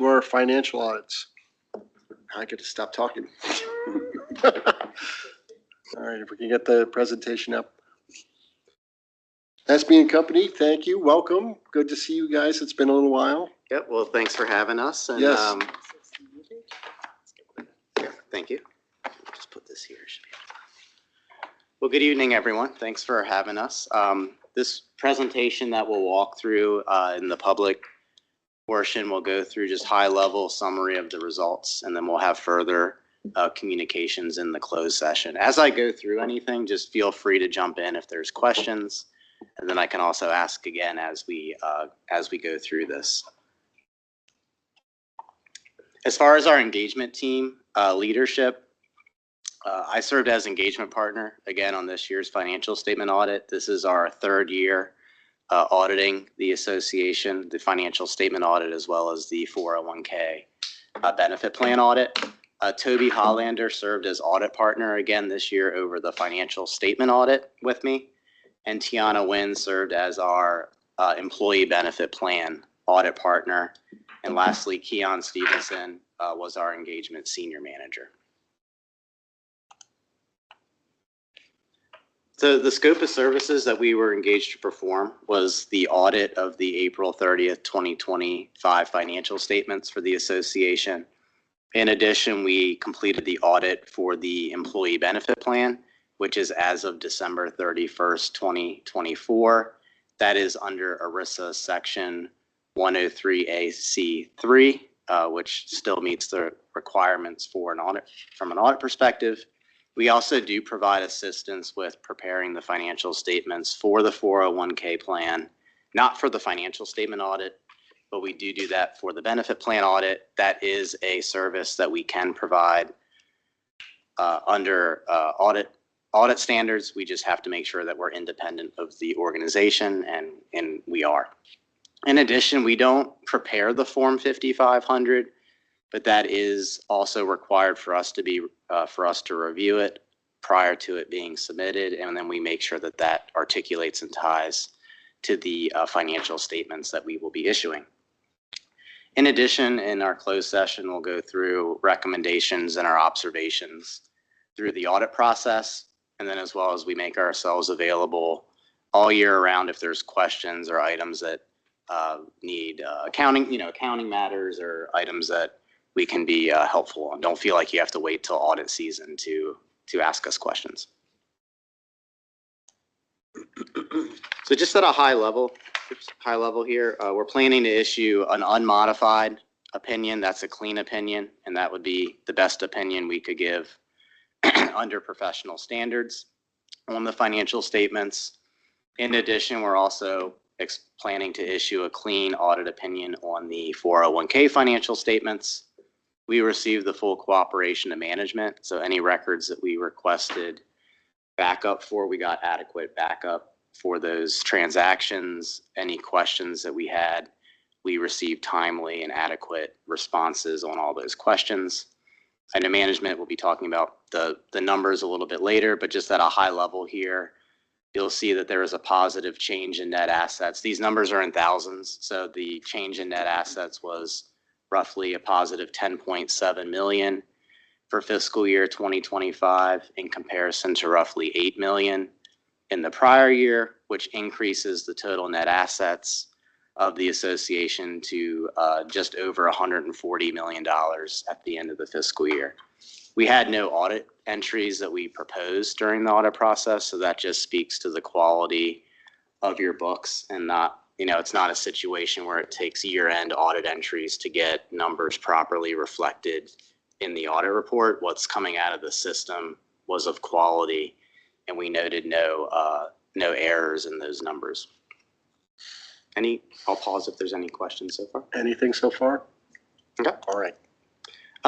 to our financial audits. I get to stop talking. All right, if we can get the presentation up. SB and Company, thank you. Welcome. Good to see you guys. It's been a little while. Yep. Well, thanks for having us. And, yes. Thank you. Just put this here. Well, good evening, everyone. Thanks for having us. This presentation that we'll walk through in the public portion, we'll go through just high-level summary of the results, and then we'll have further communications in the closed session. As I go through anything, just feel free to jump in if there's questions, and then I can also ask again as we go through this. As far as our engagement team leadership, I served as engagement partner again on this year's financial statement audit. This is our third year auditing the association, the financial statement audit, as well as the 401k benefit plan audit. Toby Hollander served as audit partner again this year over the financial statement audit with me. And Tiana Wynn served as our employee benefit plan audit partner. And lastly, Keon Stevenson was our engagement senior manager. So the scope of services that we were engaged to perform was the audit of the April 30th, 2025 financial statements for the association. In addition, we completed the audit for the employee benefit plan, which is as of December 31st, 2024. That is under ERISA section 103AC3, which still meets the requirements for an audit from an audit perspective. We also do provide assistance with preparing the financial statements for the 401k plan, not for the financial statement audit, but we do that for the benefit plan audit. That is a service that we can provide under audit standards. We just have to make sure that we're independent of the organization, and we are. In addition, we don't prepare the Form 5500, but that is also required for us to review it prior to it being submitted, and then we make sure that that articulates and ties to the financial statements that we will be issuing. In addition, in our closed session, we'll go through recommendations and our observations through the audit process, and then as well as we make ourselves available all year round if there's questions or items that need accounting matters or items that we can be helpful on. Don't feel like you have to wait till audit season to ask us questions. So just at a high level here, we're planning to issue an unmodified opinion. That's a clean opinion, and that would be the best opinion we could give under professional standards on the financial statements. In addition, we're also planning to issue a clean audit opinion on the 401k financial statements. We received the full cooperation of management, so any records that we requested backup for, we got adequate backup for those transactions. Any questions that we had, we received timely and adequate responses on all those questions. I know management will be talking about the numbers a little bit later, but just at a high level here, you'll see that there is a positive change in net assets. These numbers are in thousands, so the change in net assets was roughly a positive 10.7 million for fiscal year 2025 in comparison to roughly 8 million in the prior year, which increases the total net assets of the association to just over $140 million at the end of the fiscal year. We had no audit entries that we proposed during the audit process, so that just speaks to the quality of your books and not, it's not a situation where it takes year-end audit entries to get numbers properly reflected in the audit report. What's coming out of the system was of quality, and we noted no errors in those numbers. I'll pause if there's any questions so far. Anything so far? Okay. All right.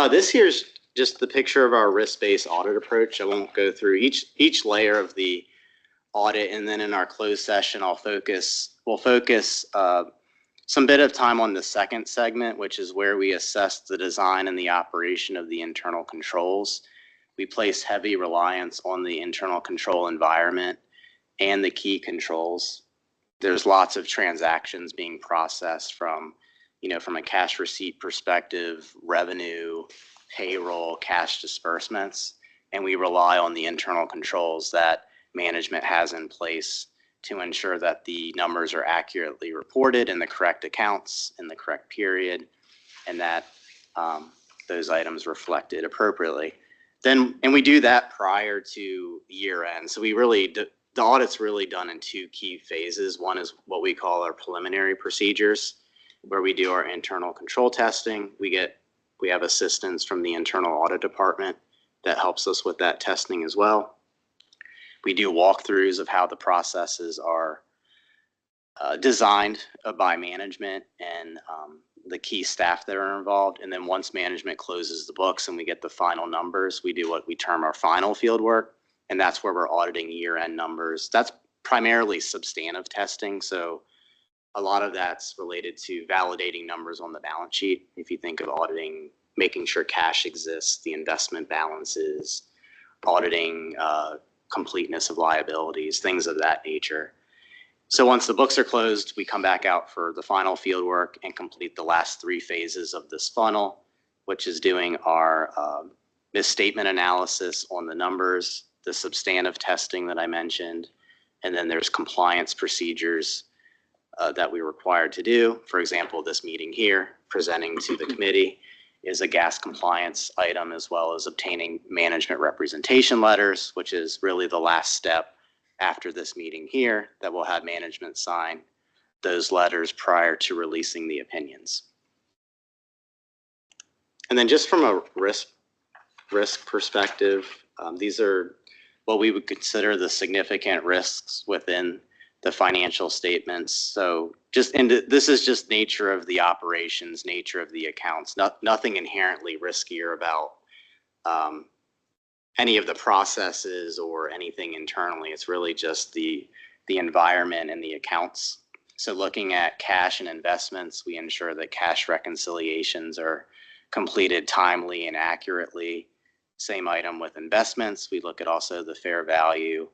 This here's just the picture of our risk-based audit approach. I won't go through each layer of the audit, and then in our closed session, we'll focus some bit of time on the second segment, which is where we assess the design and the operation of the internal controls. We place heavy reliance on the internal control environment and the key controls. There's lots of transactions being processed from, from a cash receipt perspective, revenue, payroll, cash disbursements, and we rely on the internal controls that management has in place to ensure that the numbers are accurately reported in the correct accounts in the correct period, and that those items reflected appropriately. And we do that prior to year end. So the audit's really done in two key phases. One is what we call our preliminary procedures, where we do our internal control testing. We have assistance from the internal audit department that helps us with that testing as well. We do walkthroughs of how the processes are designed by management and the key staff that are involved. And then once management closes the books and we get the final numbers, we do what we term our final field work. And that's where we're auditing year-end numbers. That's primarily substantive testing. So a lot of that's related to validating numbers on the balance sheet. If you think of auditing, making sure cash exists, the investment balances, auditing completeness of liabilities, things of that nature. So once the books are closed, we come back out for the final field work and complete the last three phases of this funnel, which is doing our misstatement analysis on the numbers, the substantive testing that I mentioned, and then there's compliance procedures that we're required to do. For example, this meeting here, presenting to the committee, is a gas compliance item, as well as obtaining management representation letters, which is really the last step after this meeting here, that will have management sign those letters prior to releasing the opinions. And then just from a risk perspective, these are what we would consider the significant risks within the financial statements. So this is just nature of the operations, nature of the accounts, nothing inherently riskier about any of the processes or anything internally. It's really just the environment and the accounts. So looking at cash and investments, we ensure that cash reconciliations are completed timely and accurately. Same item with investments. We look at also the fair value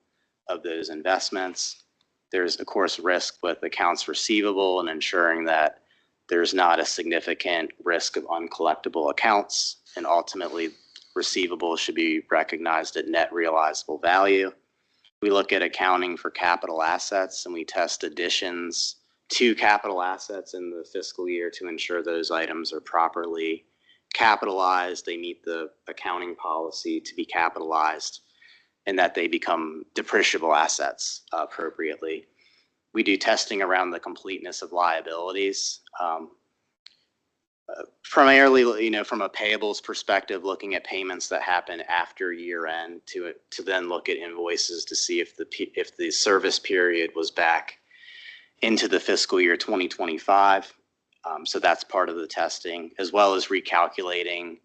of those investments. There's, of course, risk with accounts receivable and ensuring that there's not a significant risk of uncollectible accounts, and ultimately receivables should be recognized at net realizable value. We look at accounting for capital assets, and we test additions to capital assets in the fiscal year to ensure those items are properly capitalized, they meet the accounting policy to be capitalized, and that they become depreciable assets appropriately. We do testing around the completeness of liabilities. Primarily, from a payables perspective, looking at payments that happen after year end to then look at invoices to see if the service period was back into the fiscal year 2025. So that's part of the testing, as well as recalculating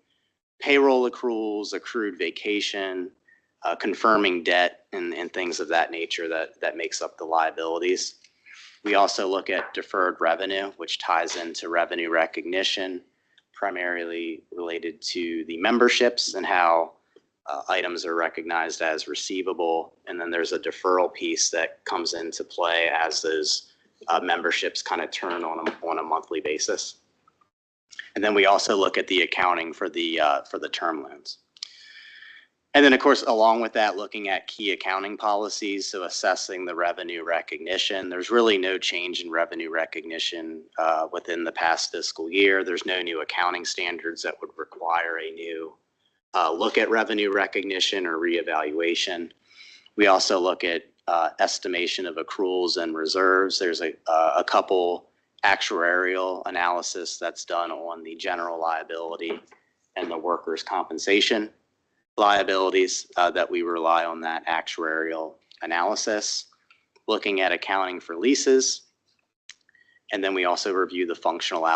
payroll accruals, accrued vacation, confirming debt, and things of that nature that makes up the liabilities. We also look at deferred revenue, which ties into revenue recognition, primarily related to the memberships and how items are recognized as receivable. And then there's a deferral piece that comes into play as those memberships kind of turn on a monthly basis. And then we also look at the accounting for the term loans. And then, of course, along with that, looking at key accounting policies, so assessing the revenue recognition. There's really no change in revenue recognition within the past fiscal year. There's no new accounting standards that would require a new look at revenue recognition or reevaluation. We also look at estimation of accruals and reserves. There's a couple actuarial analysis that's done on the general liability and the workers' compensation liabilities that we rely on that actuarial analysis, looking at accounting for leases, and then we also review the functional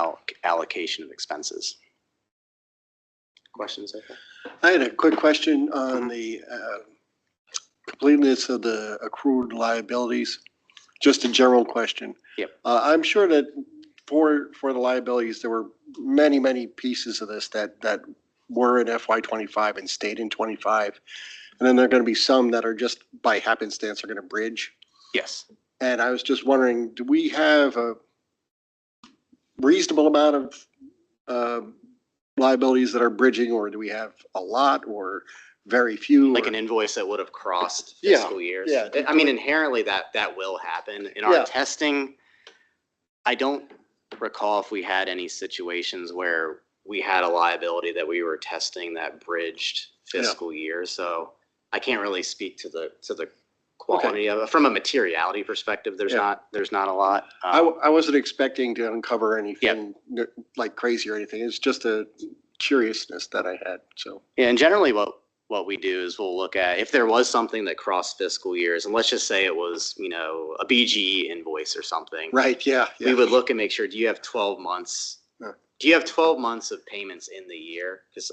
allocation of expenses. Questions? I had a quick question on the completeness of the accrued liabilities. Just a general question. Yep. I'm sure that for the liabilities, there were many pieces of this that were in FY25 and stayed in 25. And then there are going to be some that are just by happenstance are going to bridge. Yes. And I was just wondering, do we have reasonable amount of liabilities that are bridging, or do we have a lot or very few? Like or- an invoice that would have crossed Yeah, fiscal years. yeah. I mean, inherently that will happen. In our Yeah. testing, I don't recall if we had any situations where we had a liability that we were testing that bridged fiscal year. So I can't really speak to the quality of it. From a materiality perspective, there's not a lot. I wasn't expecting to uncover anything like crazy or anything. It's just a curiousness that I had. So Yeah, and generally what we do is we'll look at if there was something that crossed fiscal years, and let's just say it was, a BGE invoice or something. right, yeah. We would look and make sure, do you have 12 months? Yeah. Do you have 12 months of payments in the year? Because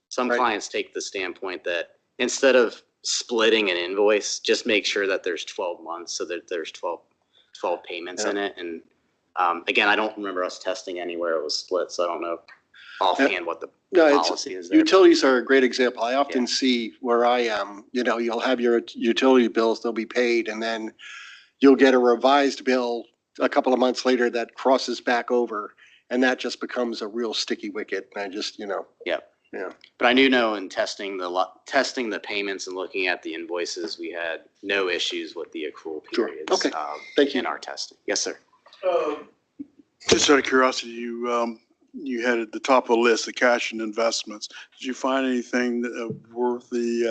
some Right. clients take the standpoint that instead of splitting an invoice, just make sure that there's 12 months so that there's 12 payments in it. And again, I don't remember us testing anywhere it was split, so I don't know offhand what the policy is there. Utilities are a great example. I often see where I am, you'll have your utility bills, they'll be paid, and then you'll get a revised bill a couple of months later that crosses back over, and that just becomes a real sticky wicket. And I just, Yeah. But I do know in testing the payments and looking at the invoices, we had no issues with the accrual Sure. periods. Okay. Thank you. In our testing. Yes, sir. Just out of curiosity, you had at the top of the list the cash and investments. Did you find anything worthy,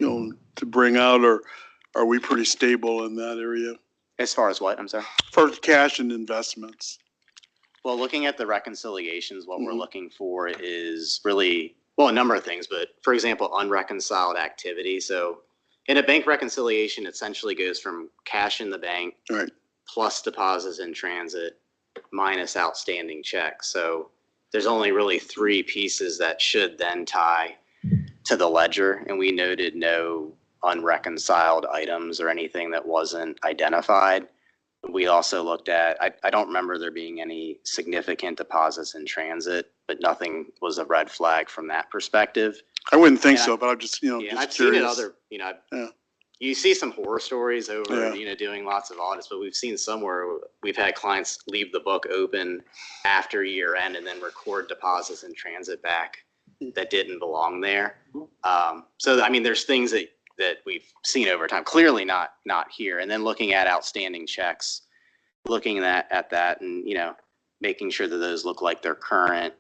to bring out, or are we pretty stable in that area As far as what? I'm sorry. for cash and investments? Well, looking at the reconciliations, what we're looking for is really, a number of things, but for example, unreconciled activity. So in a bank reconciliation, it essentially goes from cash in the bank Right. plus deposits in transit minus outstanding checks. So there's only really three pieces that should then tie to the ledger. And we noted no unreconciled items or anything that wasn't identified. We also looked at, I don't remember there being any significant deposits in transit, but nothing was a red flag from that perspective. I wouldn't think Yeah. so, but I'm just, Yeah, and just I've curious. seen it Yeah. you see some horror stories over, Yeah. doing lots of audits, but we've seen some where we've had clients leave the book open after year end and then record deposits in transit back that didn't belong there. So, I mean, there's things that we've seen over time, clearly not here. And then looking at outstanding checks, looking at that and, making sure that those look like they're current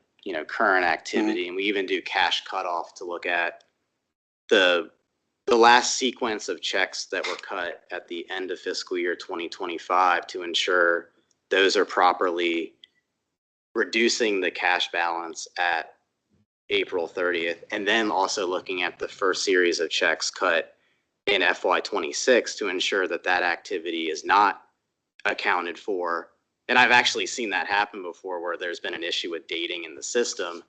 activity. And we even do cash cutoff to look at the last sequence of checks that were cut at the end of fiscal year 2025 to ensure those are properly reducing the cash balance at April 30th. And then also looking at the first series of checks cut in FY26 to ensure that activity is not accounted for. And I've actually seen that happen before where there's been an issue with dating in the system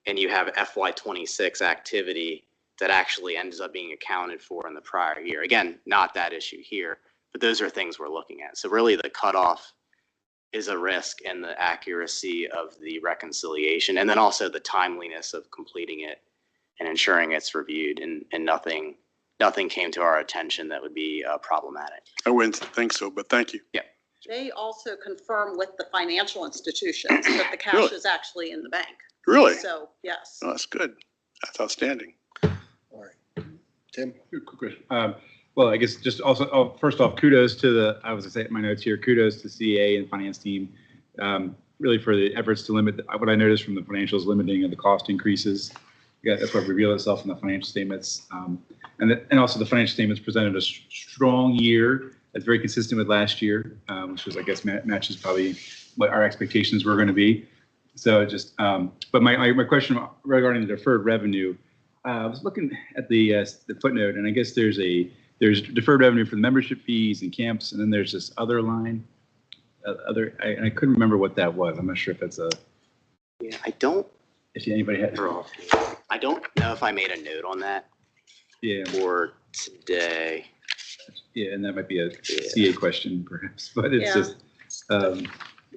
and you have FY26 activity that actually ends up being accounted for in the prior year. Again, not that issue here, but those are things we're looking at. So really the cutoff is a risk in the accuracy of the reconciliation and then also the timeliness of completing it and ensuring it's reviewed and nothing came to our attention that would be problematic. I wouldn't think so, but thank you. Yeah. They also confirm with the financial institutions that the cash Really? is actually in the bank. Really? So, yes. Oh, that's good. That's outstanding. All right. Tim? Quick question. Well, I guess just also, first off, kudos to I was going to say it in my notes here, kudos to CA and finance team, really for the efforts to limit, what I noticed from the financials, limiting of the cost increases. Yeah, that's what revealed itself in the financial statements. And also the financial statements presented a strong year that's very consistent with last year, which was, I guess, matches probably what our expectations were going to be. So just, but my question regarding the deferred revenue, I was looking at the footnote, and I guess there's deferred revenue for the membership fees and camps, and then there's this other line, I couldn't remember what that was. I'm not sure if that's Yeah, if anybody had. I don't know if I made a note on that Yeah, for today. yeah, and that might be a CA question perhaps, but it's Yeah. just,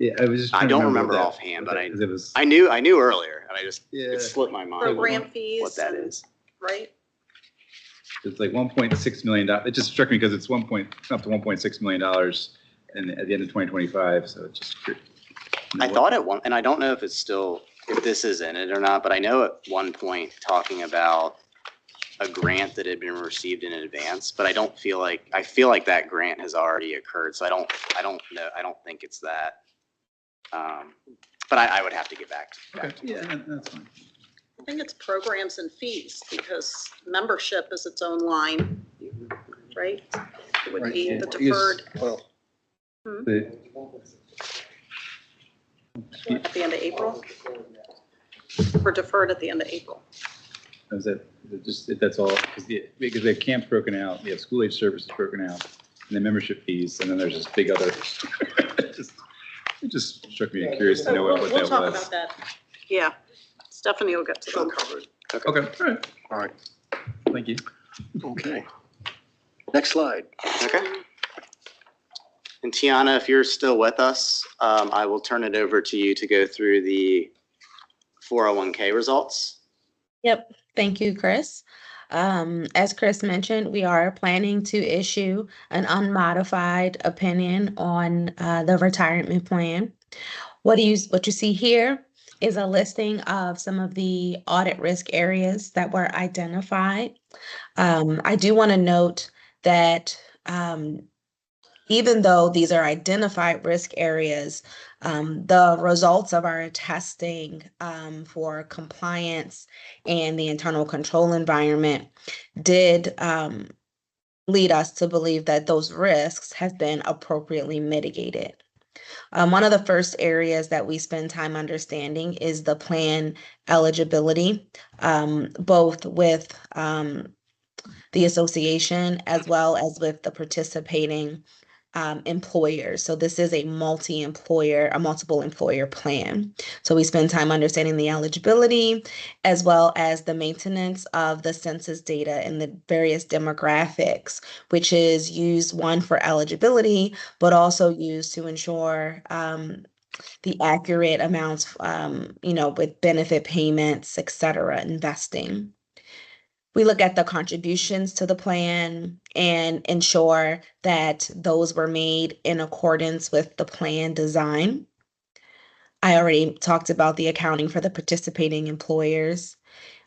yeah, I was just. I trying to don't remember what that- offhand, what but that- 'cause it was, I knew earlier, and yeah, it slipped my mind Program fees. what that is. Right? it's like $1.6 million. It just struck me because it's up to $1.6 million at the end of 2025. So it's just I thought at one, and I don't know if it's still, if this is in it or not, but I know at one point talking about a grant that had been received in advance, but I feel like that grant has already occurred. So I don't know. I don't think it's that. But I would have to get back. Okay, yeah, that's fine. I think it's programs and fees because membership is its own line, right? It would be Right, the yeah, I guess- deferred Well, at the end of April. We're deferred at the end of April. Is it just, that's all, because the camp's broken out, we have school age services broken out, and then membership fees, and then there's this big other. It just struck me curious to know what We'll that talk was. about that. Yeah, Stephanie will get to them. Okay, all right, all right, thank you. okay. Next slide. Okay. And Tiana, if you're still with us, I will turn it over to you to go through the 401k results. Yep. Thank you, Chris. As Chris mentioned, we are planning to issue an unmodified opinion on the retirement plan. What you see here is a listing of some of the audit risk areas that were identified. I do want to note that even though these are identified risk areas, the results of our testing for compliance and the internal control environment did lead us to believe that those risks have been appropriately mitigated. One of the first areas that we spend time understanding is the plan eligibility, both with the association as well as with the participating employers. So this is a multiple employer plan. So we spend time understanding the eligibility as well as the maintenance of the census data and the various demographics, which is used one for eligibility, but also used to ensure the accurate amounts, with benefit payments, et cetera, investing. We look at the contributions to the plan and ensure that those were made in accordance with the plan design. I already talked about the accounting for the participating employers.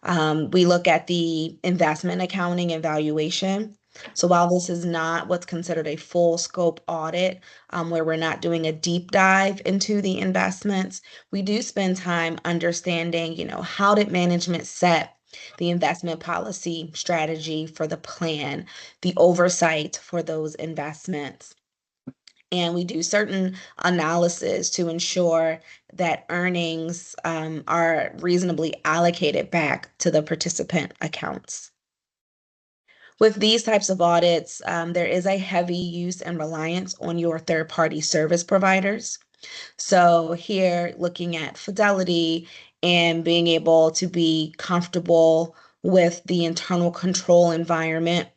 We look at the investment accounting and valuation. So while this is not what's considered a full scope audit, where we're not doing a deep dive into the investments, we do spend time understanding, how did management set the investment policy strategy for the plan, the oversight for those investments. And we do certain analysis to ensure that earnings are reasonably allocated back to the participant accounts. With these types of audits, there is a heavy use and reliance on your third-party service providers. So here, looking at fidelity and being able to be comfortable with the internal control environment,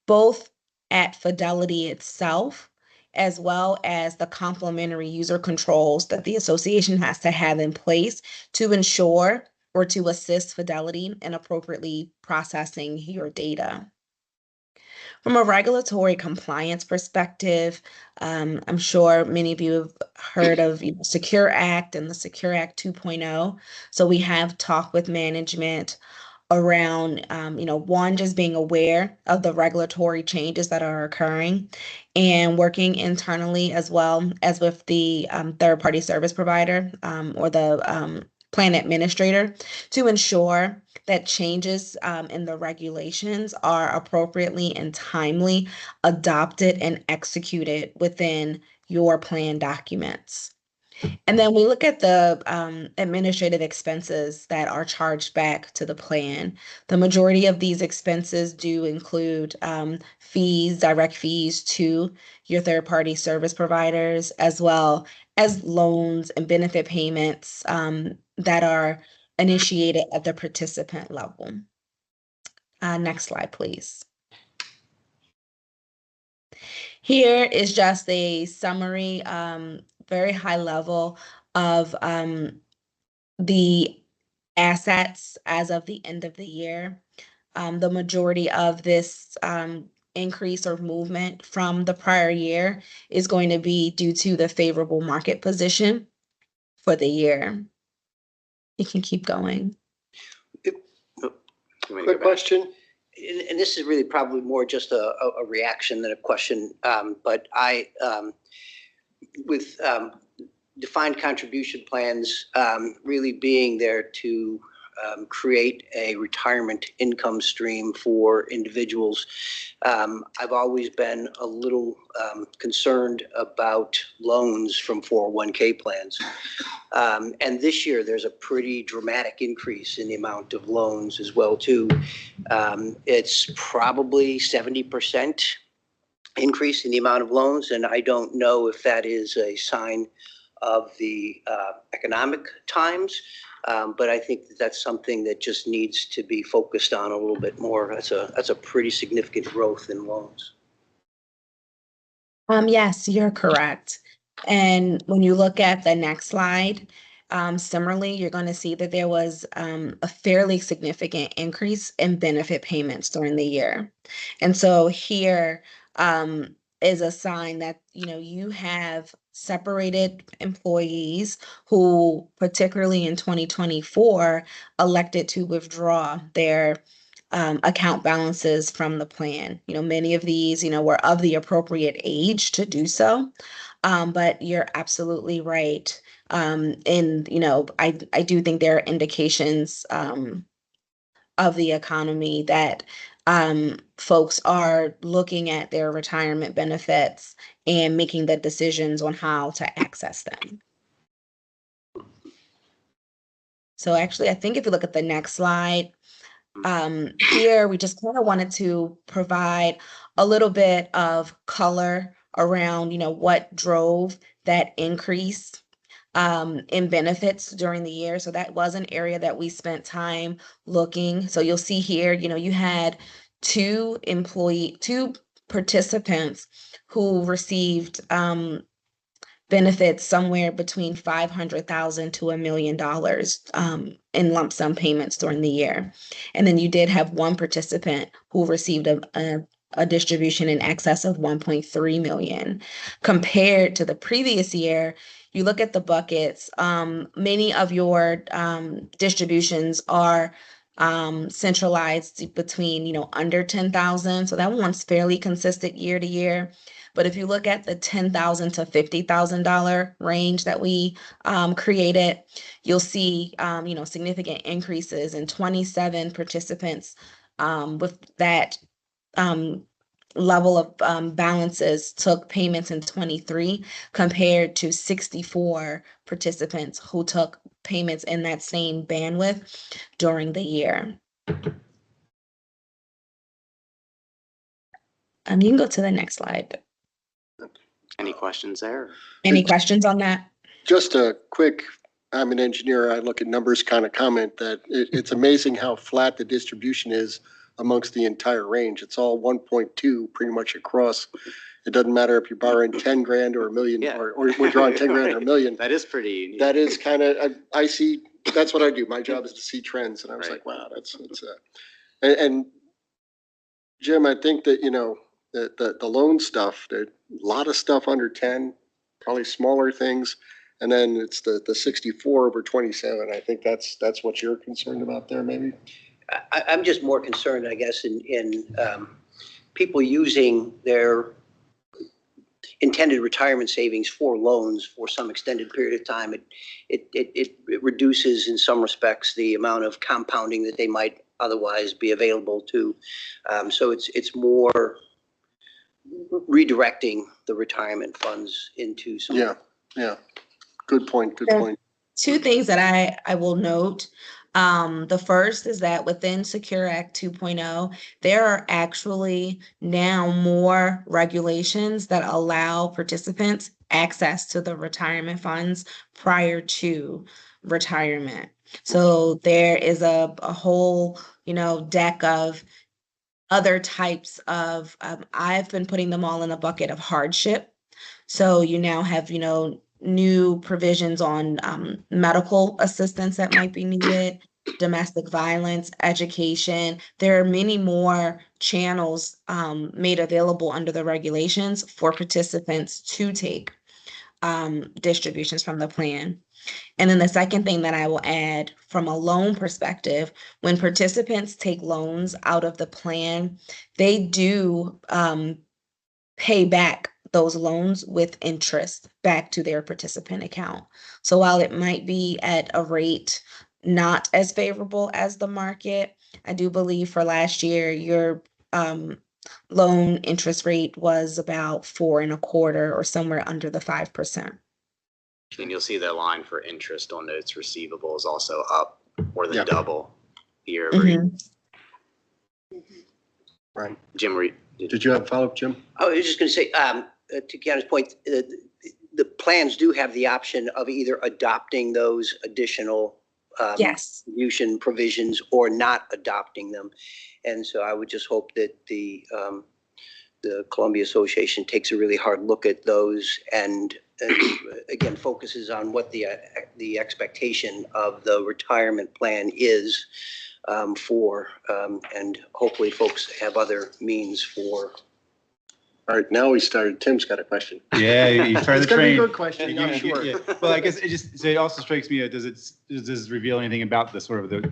both at Fidelity itself, as well as the complementary user controls that the association has to have in place to ensure or to assist Fidelity in appropriately processing your data. From a regulatory compliance perspective, I'm sure many of you have heard of Secure Act and the Secure Act 2.0. So we have talked with management around, one, just being aware of the regulatory changes that are occurring and working internally as well as with the third-party service provider or the plan administrator to ensure that changes in the regulations are appropriately and timely adopted and executed within your plan documents. And then we look at the administrative expenses that are charged back to the plan. The majority of these expenses do include fees, direct fees to your third-party service providers, as well as loans and benefit payments that are initiated at the participant level. Next slide, please. Here is just a summary, very high level of the assets as of the end of the year. The majority of this increase or movement from the prior year is going to be due to the favorable market position. for the year. You can keep going. You want me to go Quick back? question. And this is really probably more just a reaction than a question, but with defined contribution plans really being there to create a retirement income stream for individuals, I've always been a little concerned about loans from 401k plans. And this year, there's a pretty dramatic increase in the amount of loans as well, too. It's probably 70% increase in the amount of loans, and I don't know if that is a sign of the economic times, but I think that that's something that just needs to be focused on a little bit more. That's a pretty significant growth in loans. Yes, you're correct. And when you look at the next slide, similarly, you're going to see that there was a fairly significant increase in benefit payments during the year. And so here is a sign that, you have separated employees who, particularly in 2024, elected to withdraw their account balances from the plan. Many of these, were of the appropriate age to do so. But you're absolutely right. And, I do think there are indications of the economy that folks are looking at their retirement benefits and making the decisions on how to access them. So actually, I think if you look at the next slide, here we just kind of wanted to provide a little bit of color around, what drove that increase in benefits during the year. So that was an area that we spent time looking. So you'll see here, you had two participants who received benefits somewhere between $500,000 to $1 million in lump sum payments during the year. And then you did have one participant who received a distribution in excess of 1.3 million. Compared to the previous year, you look at the buckets, many of your distributions are centralized between, under 10,000. So that one's fairly consistent year to year. But if you look at the $10,000 to $50,000 range that we created, you'll see, significant increases in 27 participants with that level of balances took payments in 23 compared to 64 participants who took payments in that same bandwidth during the year. You can go to the next slide. Any questions there? Any questions on that? Just a quick, I'm an engineer, I look at numbers kind of comment that it's amazing how flat the distribution is amongst the entire range. It's all 1.2 pretty much across. It doesn't matter if you're borrowing 10 grand or $1 million, Yeah. or withdrawing 10 grand or $1 million. That is pretty unique. That is kind of, I see, that's what I do. My job is to see trends. And I was Right. like, wow, that's and Jim, I think that, the loan stuff, there a lot of stuff under 10, probably smaller things. And then it's the 64 over 27. I think that's what you're concerned about there, maybe? I'm just more concerned, I guess, in people using their intended retirement savings for loans for some extended period of time. It reduces, in some respects, the amount of compounding that they might otherwise be available to. So it's more redirecting the retirement funds into some. Yeah. Good point. Two things that I will note. The first is that within Secure Act 2.0, there are actually now more regulations that allow participants access to the retirement funds prior to retirement. So there is a whole, deck of other types of, I've been putting them all in a bucket of hardship. So you now have, new provisions on medical assistance that might be needed, domestic violence, education. There are many more channels made available under the regulations for participants to take distributions from the plan. And then the second thing that I will add from a loan perspective, when participants take loans out of the plan, they do pay back those loans with interest back to their participant account. So while it might be at a rate not as favorable as the market, I do believe for last year, your loan interest rate was about 4.25 or somewhere under the 5%. And you'll see the line for interest on notes receivable is also up more than Yep. double year over year. Right. Jim, Did you have a follow-up, Jim? I was just going to say, to Kiana's point, the plans do have the option of either adopting those additional Yes. contribution provisions or not adopting them. And so I would just hope that the Columbia Association takes a really hard look at those and again, focuses on what the expectation of the retirement plan is for, and hopefully folks have other means for. All right, now we started. Tim's got a question. Yeah, you started It's the gonna be a train. good question, I'm sure. Yeah. Well, I guess it also strikes me, does this reveal anything about the sort of the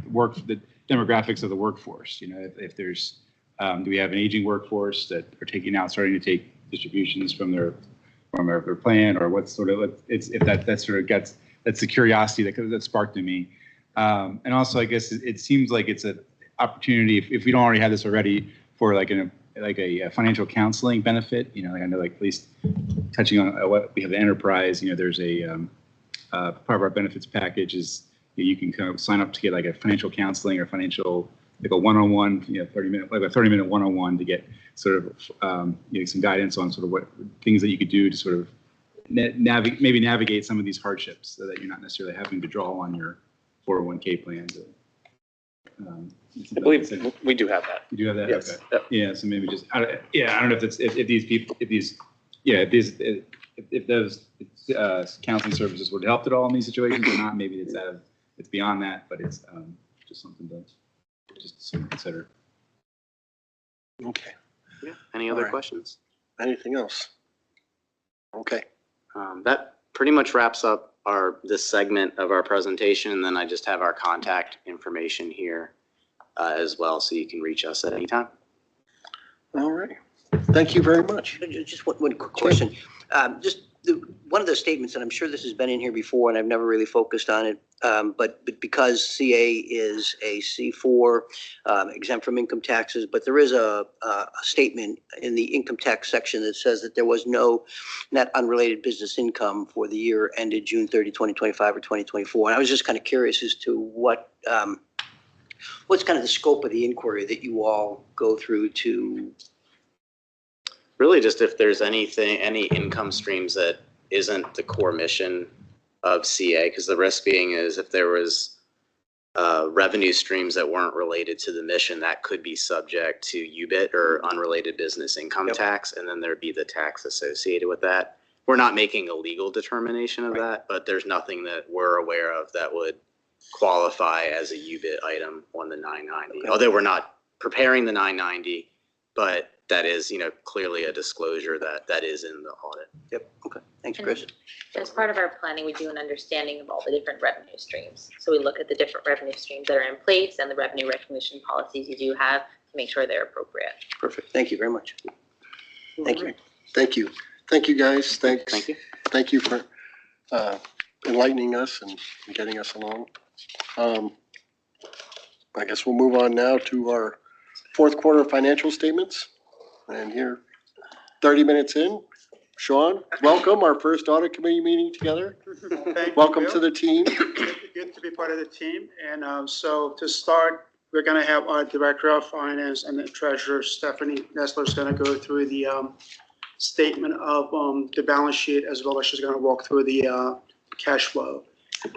demographics of the workforce? You know, if there's, do we have an aging workforce that are starting to take distributions from their plan, or what's sort of, that's the curiosity that sparked in me. And also, I guess it seems like it's an opportunity, if we don't already have this already, for like a financial counseling benefit. You know, I know, like, at least touching on what we have, the enterprise. You know, there's a part of our benefits package is you can kind of sign up to get like a financial counseling or financial, like a one-on-one, 30-minute one-on-one to get sort of some guidance on sort of what things that you could do to sort of navigate some of these hardships, so that you're not necessarily having to draw on your 401k plans. I believe we do have that. You do have that? Yes. Okay. Yep. Yeah, so maybe just, I don't know if those counseling services would help at all in these situations or not. Maybe it's beyond that, but it's just something to consider. Okay. Yeah. Any other All right. questions? Anything else? Okay. That pretty much wraps up this segment of our presentation, and then I just have our contact information here as well, so you can reach us at any time. All right. Thank you very much. Just one quick question. One of the statements, and I'm sure this has been in here before, and I've never really focused on it, but because CA is a C4 exempt from income taxes, but there is a statement in the income tax section that says that there was no net unrelated business income for the year ended June 30, 2025 or 2024. And I was just kind of curious as to what's kind of the scope of the inquiry that you all go through to. Really, just if there's any income streams that isn't the core mission of CA, because the risk being is if there was revenue streams that weren't related to the mission, that could be subject to UBIT or unrelated business income tax, and then there'd be the tax associated with that. We're not making a legal determination of that, but there's nothing that we're aware of that would qualify as a UBIT item on the 990. Although we're not preparing the 990, but that is, clearly a disclosure that is in the audit. Yep. Okay. Thanks, Chris. As part of our planning, we do an understanding of all the different revenue streams. So we look at the different revenue streams that are in place and the revenue recognition policies you do have to make sure they're appropriate. Perfect. Thank you very much. Thank you. Thank you. Thank you, guys. Thanks. Thank you. Thank you for enlightening us and getting us along. I guess we'll move on now to our fourth quarter financial statements. And here, 30 minutes in, Sean, welcome, our first audit committee meeting together. Welcome to the team. Good to be part of the team. And so to start, we're going to have our Director of Finance and the Treasurer, Stephanie Nestler, is going to go through the statement of the balance sheet, as well as she's going to walk through the cash flow.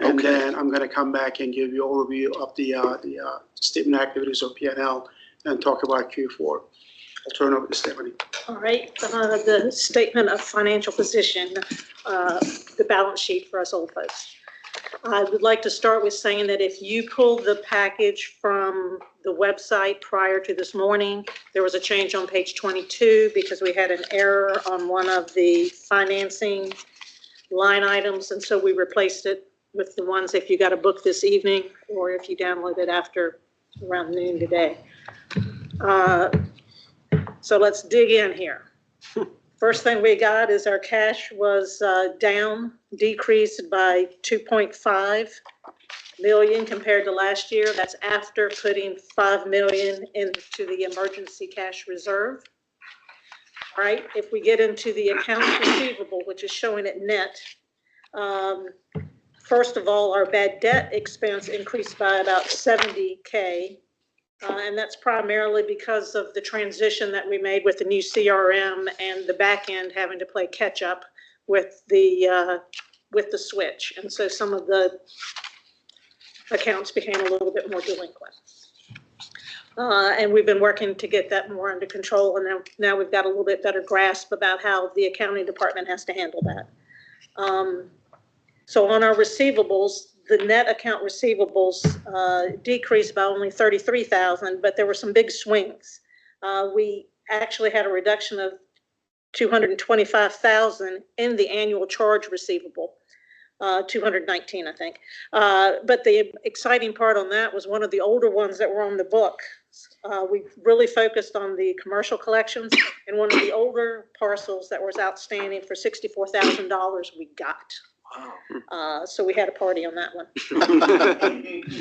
And Okay. then I'm going to come back and give you an overview of the statement activities of P&L and talk about Q4. I'll turn over to Stephanie. All right, the statement of financial position, the balance sheet for us old folks. I would like to start with saying that if you pulled the package from the website prior to this morning, there was a change on page 22 because we had an error on one of the financing line items, and so we replaced it with the ones if you got a book this evening or if you download it after around noon today. So let's dig in here. First thing we got is our cash was decreased by 2.5 million compared to last year. That's after putting 5 million into the emergency cash reserve. All right, if we get into the accounts receivable, which is showing it net, first of all, our bad debt expense increased by about 70K. And that's primarily because of the transition that we made with the new CRM and the back end having to play catch up with the switch. And so some of the accounts became a little bit more delinquent. And we've been working to get that more under control. And now we've got a little bit better grasp about how the accounting department has to handle that. So on our receivables, the net account receivables decreased by only 33,000, but there were some big swings. We actually had a reduction of 225,000 in the annual charge receivable, 219, I think. But the exciting part on that was one of the older ones that were on the book. We really focused on the commercial collections, and one of the older parcels that was outstanding for $64,000 we got. So we had a party on that one.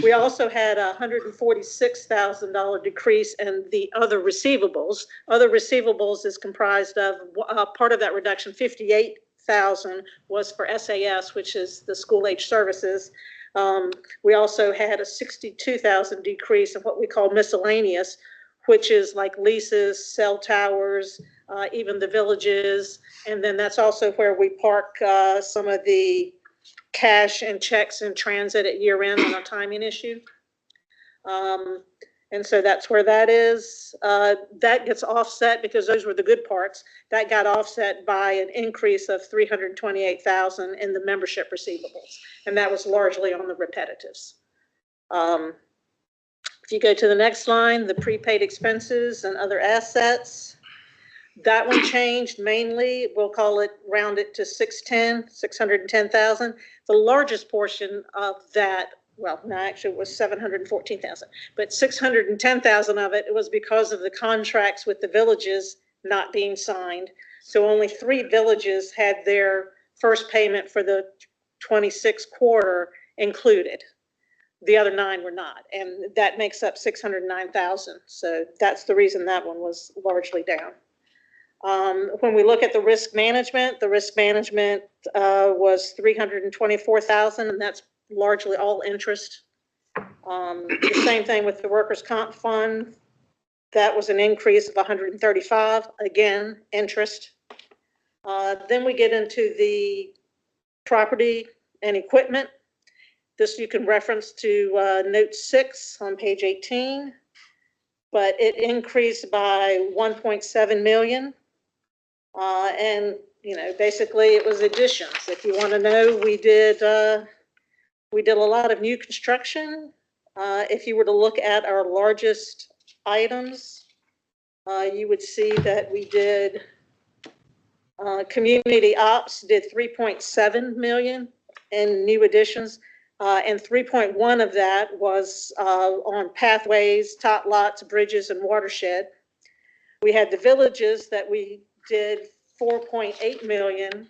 We also had a $146,000 decrease in the other receivables. Other receivables is comprised of part of that reduction, 58,000 was for SAS, which is the school age services. We also had a 62,000 decrease in what we call miscellaneous, which is like leases, cell towers, even the villages. And then that's also where we park some of the cash and checks in transit at year end on a timing issue. And so that's where that is. That gets offset because those were the good parts. That got offset by an increase of 328,000 in the membership receivables. And that was largely on the repetitives. If you go to the next line, the prepaid expenses and other assets, that one changed mainly, we'll call it, round it to 610,000. The largest portion of that, well, no, actually it was 714,000, but 610,000 of it was because of the contracts with the villages not being signed. So only 3 villages had their first payment for the 26th quarter included. The other 9 were not, and that makes up 609,000. So that's the reason that one was largely down. When we look at the risk management was 324,000, and that's largely all interest. The same thing with the workers' comp fund. That was an increase of 135, again, interest. Then we get into the property and equipment. This you can reference to note 6 on page 18, but it increased by 1.7 million. And, you know, basically it was additions. If you want to know, we did a lot of new construction. If you were to look at our largest items, you would see that we did, community ops did 3.7 million in new additions. And 3.1 of that was on pathways, tot lots, bridges, and watershed. We had the villages that we did 4.8 million,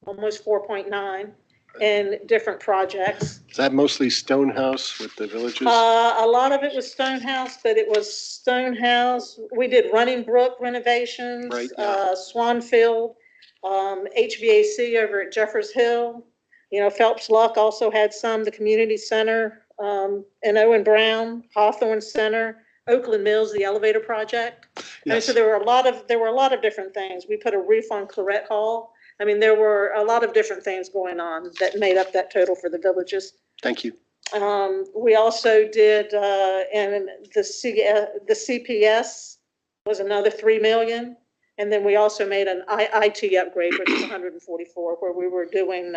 almost 4.9 in different projects. Is that mostly Stonehouse with the villages? A lot of it was Stonehouse, but it was Stonehouse. We did Running Brook renovations, Right, yeah. Swanfield, HVAC over at Jeffers Hill. You know, Phelps Luck also had some, the community center, and Owen Brown, Hawthorne Center, Oakland Mills, the elevator project. I mean, so there were a lot of different things. We put a roof on Claret Hall. I mean, there were a lot of different things going on that made up that total for the villages. Thank you. We also did, and the CPS was another 3 million. And then we also made an IT upgrade, which was 144, where we were doing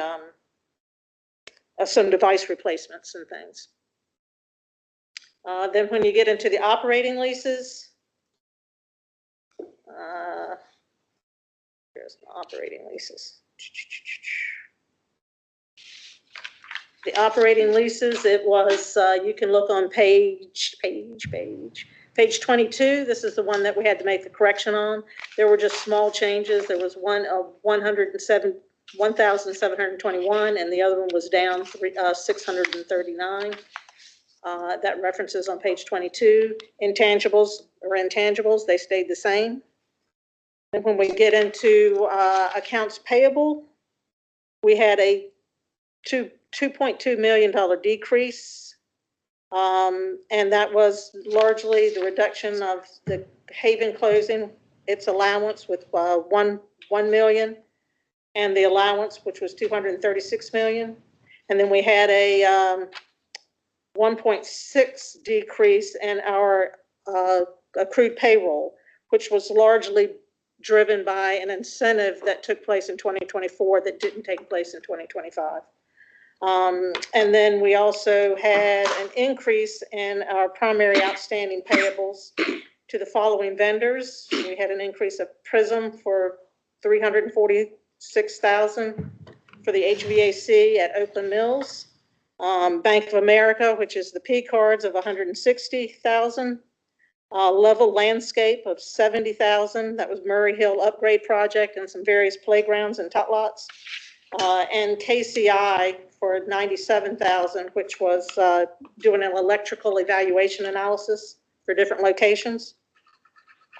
some device replacements and things. Then when you get into the operating leases, there's the operating leases. The operating leases, it was, you can look on page 22. This is the one that we had to make the correction on. There were just small changes. There was one of 1,721, and the other one was down 639. That references on page 22. Intangibles, they stayed the same. And when we get into accounts payable, we had a $2.2 million decrease. And that was largely the reduction of the Haven closing its allowance with 1 million, and the allowance, which was 236 million. And then we had a 1.6 decrease in our accrued payroll, which was largely driven by an incentive that took place in 2024 that didn't take place in 2025. And then we also had an increase in our primary outstanding payables to the following vendors. We had an increase of Prism for $346,000 for the HVAC at Oakland Mills. Bank of America, which is the P cards, of $160,000. Level Landscape of $70,000. That was Murray Hill upgrade project and some various playgrounds and tot lots. And KCI for $97,000, which was doing an electrical evaluation analysis for different locations.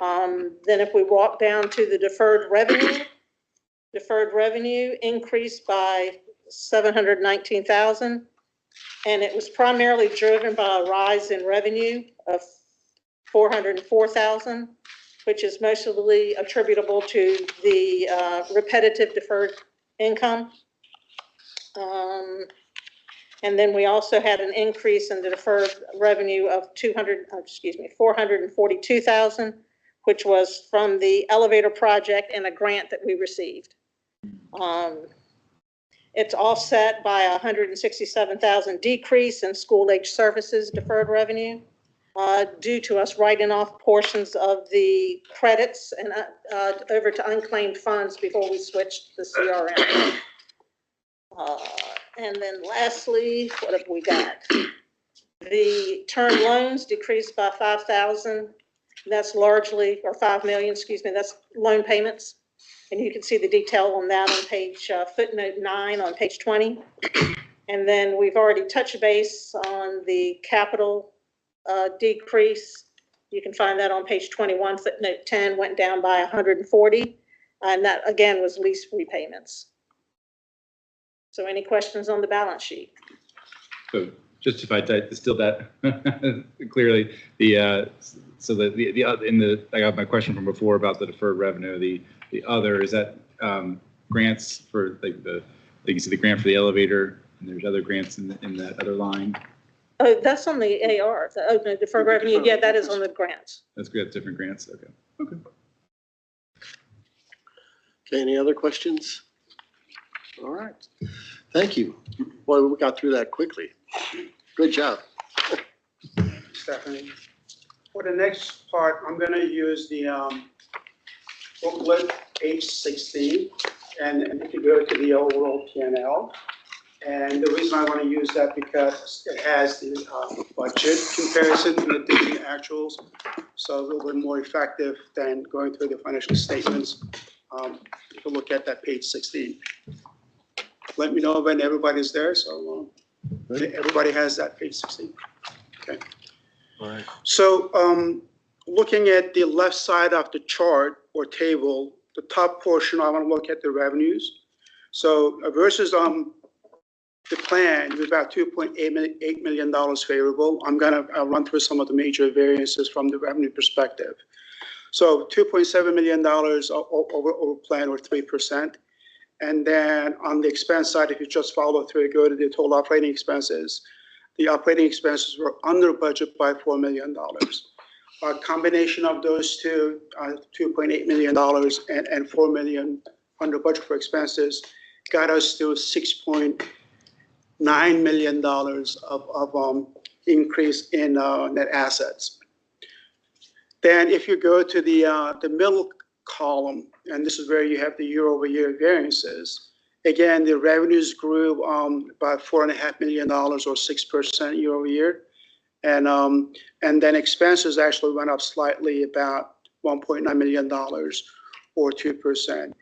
Then if we walk down to the deferred revenue increased by $719,000, and it was primarily driven by a rise in revenue of $404,000, which is mostly attributable to the repetitive deferred income. And then we also had an increase in the deferred revenue of $442,000, which was from the elevator project and a grant that we received. It's offset by a $167,000 decrease in school age services deferred revenue due to us writing off portions of the credits and over to unclaimed funds before we switched the CRM. And then lastly, what have we got? The term loans decreased by $5,000. That's largely, or $5 million, excuse me, that's loan payments. And you can see the detail on that on page footnote 9 on page 20. And then we've already touched base on the capital decrease. You can find that on page 21, footnote 10 went down by 140. And that again was lease repayments. So any questions on the balance sheet? So just if I distill that clearly, I got my question from before about the deferred revenue. The other, is that grants for like you see the grant for the elevator, and there's other grants in that other line. Oh, that's on the AR, the deferred revenue. Yeah, that is on the grants. That's good. Different grants. Okay. Okay, any other questions? All right. Thank you. Boy, we got through that quickly. Good job. Stephanie. For the next part, I'm going to use the booklet, page 16, and if you go to the overall P&L. And the reason I want to use that because it has the budget comparison to the different actuals, so a little bit more effective than going through the financial statements. If you look at that page 16. Let me know when everybody's there, so everybody has that page 16. Okay. All right. So looking at the left side of the chart or table, the top portion, I want to look at the revenues. So versus the plan, we're about $2.8 million favorable. I'm going to run through some of the major variances from the revenue perspective. So $2.7 million over plan, or 3%. And then on the expense side, if you just follow through, go to the total operating expenses. The operating expenses were under budget by $4 million. A combination of those two, $2.8 million and $4 million under budget for expenses, got us to $6.9 million of increase in net assets. Then if you go to the middle column, and this is where you have the year-over-year variances, Again, the revenues grew by $4.5 million or 6% year over year. And then expenses actually went up slightly, about $1.9 million or 2%.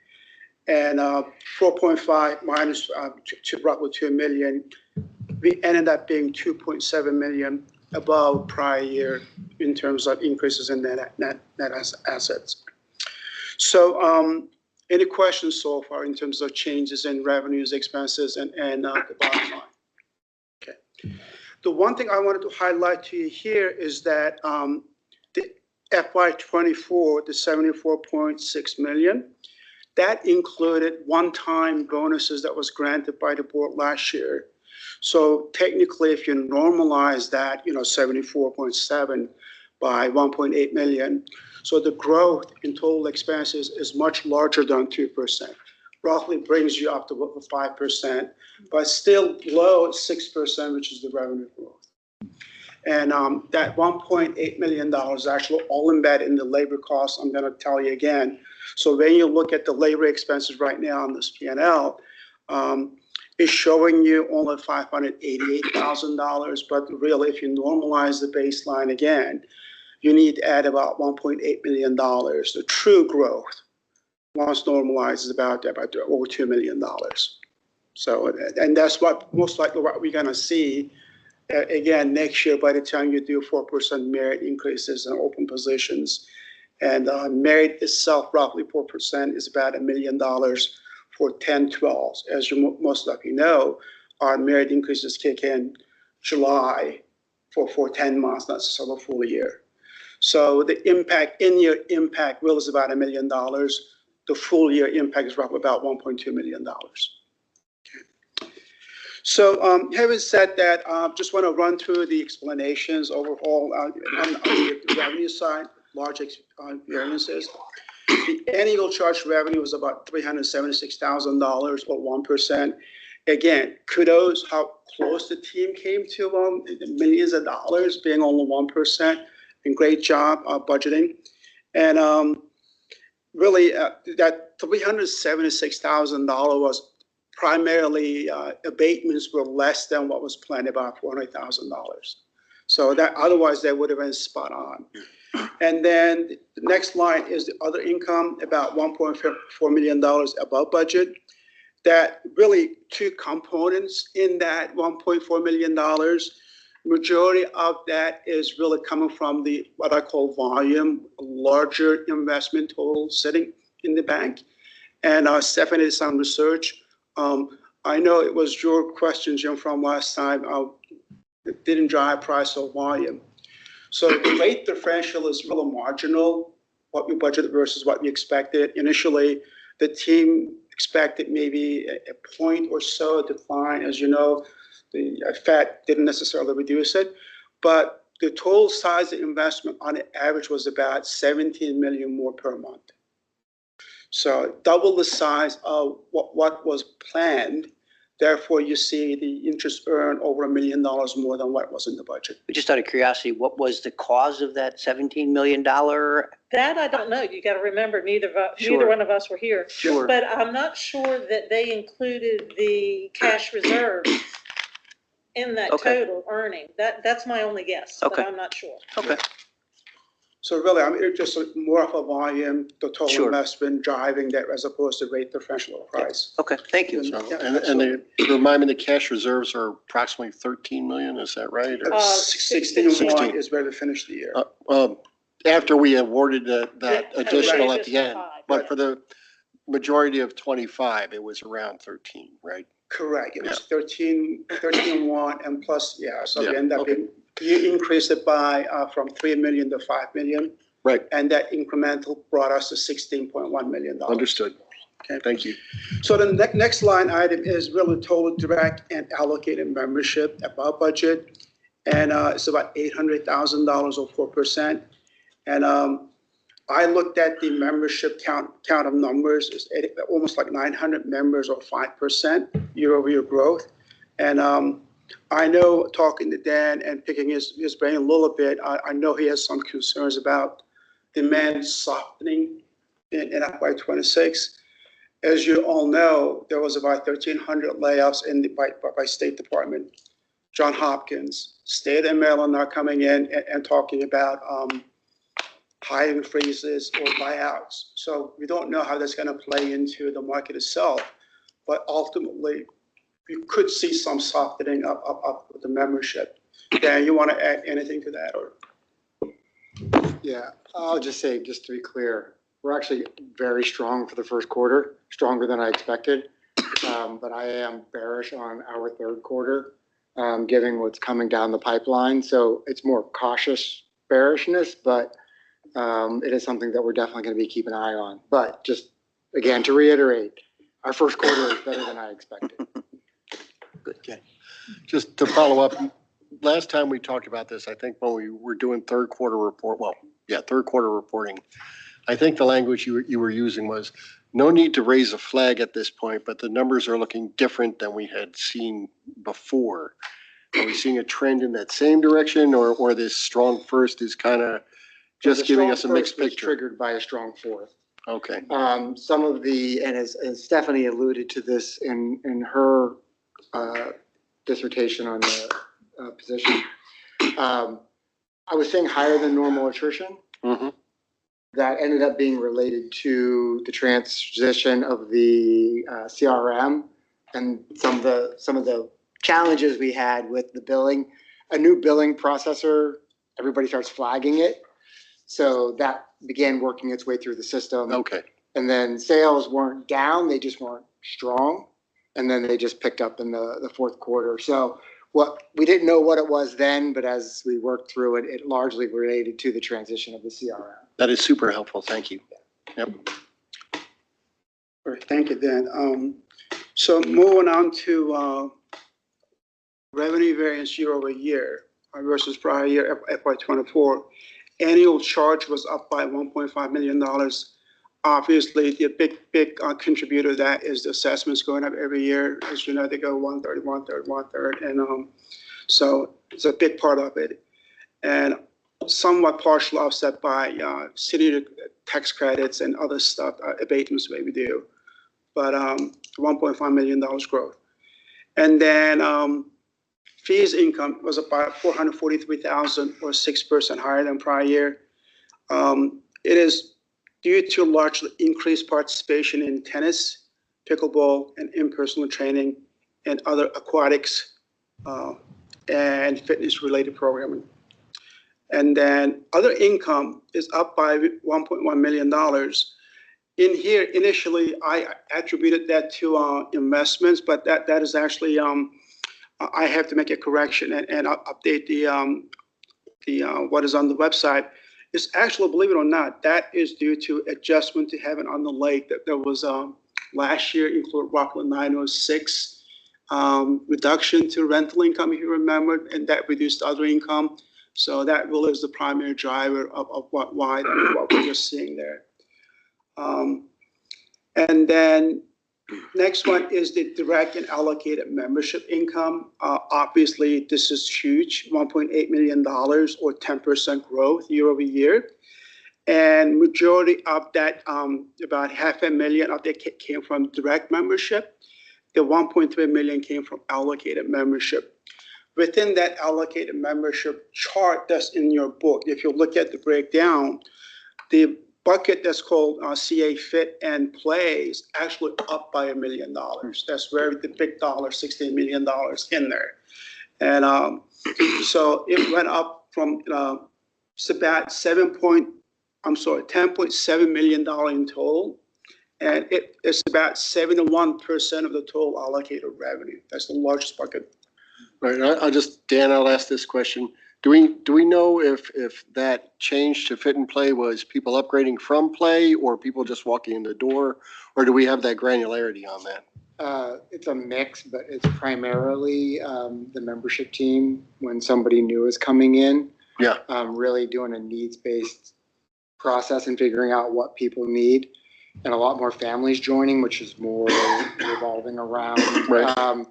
And 4.5 minus roughly 2 million, we ended up being 2.7 million above prior year in terms of increases in net assets. So any questions so far in terms of changes in revenues, expenses, and the bottom line? Okay. The one thing I wanted to highlight to you here is that the FY24, the 74.6 million, that included one-time bonuses that was granted by the board last year. So technically, if you normalize that, 74.7 by 1.8 million, so the growth in total expenses is much larger than 2%. Roughly brings you up to 5%, but still below 6%, which is the revenue growth. And that $1.8 million is actually all embedded in the labor costs. I'm going to tell you again. So when you look at the labor expenses right now on this P&L, it's showing you only $588,000. But really, if you normalize the baseline again, you need to add about $1.8 million. The true growth, once normalized, is about over $2 million. So, and that's what most likely what we're going to see again next year by the time you do 4% merit increases in open positions. And merit itself, roughly 4%, is about $1 million for 10-12. As you most likely know, our merit increases kick in July for 10 months, not just a full year. So the impact, in-year impact will is about $1 million. The full year impact is roughly about $1.2 million. Okay. So having said that, just want to run through the explanations overall on the revenue side. Large variances. The annual charge revenue was about $376,000 or 1%. Again, kudos how close the team came to millions of dollars being only 1%. And great job budgeting. And really that $376,000 was primarily abatements were less than what was planned, about $400,000. So that otherwise they would have been spot on. And then the next line is the other income, about $1.4 million above budget. That really two components in that $1.4 million. Majority of that is really coming from the what I call volume, larger investment total sitting in the bank. And Stephanie did some research. I know it was your question, Jim, from last time. It didn't drive price or volume. So the rate differential is really marginal, what we budgeted versus what we expected. Initially, the team expected maybe a point or so decline. As you know, the Fed didn't necessarily reduce it, but the total size of investment on average was about 17 million more per month. So double the size of what was planned. Therefore, you see the interest earned over $1 million more than what was in the budget. Just out of curiosity, what was the cause of that $17 million? That I don't know. You got to remember, neither one of us were here. Sure. But I'm not sure that they included the cash reserve in that total earning. That's my only guess, but I'm not sure. Okay. So really, it's just more of a volume, the total investment driving that as opposed to rate differential or price. Okay, thank you. So, and remind me, the cash reserves are approximately 13 million, is that right? Or 16.1 is where we finished the year. After we awarded that additional at the end, 5. but for the majority of 25, it was around 13, right? Correct. It was 13.1 and plus, so we end up in, you increased it by from 3 million to 5 million. Right. And that incremental brought us to $16.1 million. Understood. Okay, thank you. So the next line item is really total direct and allocated membership above budget. And it's about $800,000 or 4%. And I looked at the membership count of numbers. It's almost like 900 members or 5% year-over-year growth. And I know, talking to Dan and picking his brain a little bit, I know he has some concerns about demand softening in FY26. as you all know, there was about 1,300 layoffs by State Department. John Hopkins, State and Maryland are coming in and talking about hiring freezes or buyouts. So we don't know how that's going to play into the market itself, but ultimately you could see some softening up with the membership. Dan, you want to add anything to that, or? Yeah, I'll just say, just to be clear, we're actually very strong for the first quarter, stronger than I expected. But I am bearish on our third quarter, given what's coming down the pipeline. So it's more cautious bearishness, but it is something that we're definitely going to be keeping an eye on. But just, again, to reiterate, our first quarter is better than I expected. Okay. Just to follow up, last time we talked about this, I think when we were doing third quarter reporting, I think the language you were using was no need to raise a flag at this point, but the numbers are looking different than we had seen before. Are we seeing a trend in that same direction, or this strong first is kind of just giving us a mixed picture? Triggered by a strong fourth. Okay. Some of the, and as Stephanie alluded to this in her dissertation on the position, I was saying higher than normal attrition. Mm-hmm. That ended up being related to the transition of the CRM and some of the challenges we had with the billing. A new billing processor, everybody starts flagging it. So that began working its way through the system. Okay. And then sales weren't down, they just weren't strong. And then they just picked up in the fourth quarter. So we didn't know what it was then, but as we worked through it, it largely related to the transition of the CRM. That is super helpful. Thank you. Yep. All right, thank you, Dan. So moving on to revenue variance year over year versus prior year, FY24. Annual charge was up by $1.5 million. Obviously, the big contributor to that is the assessments going up every year. As you know, they go 1/3, 1/3, 1/3, and so it's a big part of it. And somewhat partially offset by city tax credits and other stuff, abatements maybe do. But $1.5 million growth. And then fees income was about $443,000 or 6% higher than prior year. It is due to largely increased participation in tennis, pickleball, and in-person training, and other aquatics and fitness-related programming. And then other income is up by $1.1 million. In here, initially, I attributed that to investments, but that is actually, I have to make a correction and update the what is on the website. It's actually, believe it or not, that is due to adjustment to having on the lake that there was last year included Rockland 906 reduction to rental income, if you remember, and that reduced other income. So that really is the primary driver of what we're just seeing there. And then next one is the direct and allocated membership income. Obviously, this is huge, $1.8 million or 10% growth year over year. And majority of that, about $500,000 of that came from direct membership. The $1.3 million came from allocated membership. Within that allocated membership chart that's in your book, if you look at the breakdown, the bucket that's called CA Fit and Plays actually up by $1 million. That's where the big dollar, $16 million in there. And so it went up from it's about $10.7 million in total. And it's about 71% of the total allocated revenue. That's the largest bucket. Right. Dan, I'll ask this question. Do we know if that change to Fit and Play was people upgrading from Play or people just walking in the door, or do we have that granularity on that? It's a mix, but it's primarily the membership team when somebody new is coming in. Yeah. Really doing a needs-based process and figuring out what people need, and a lot more families joining, which is more revolving around Right.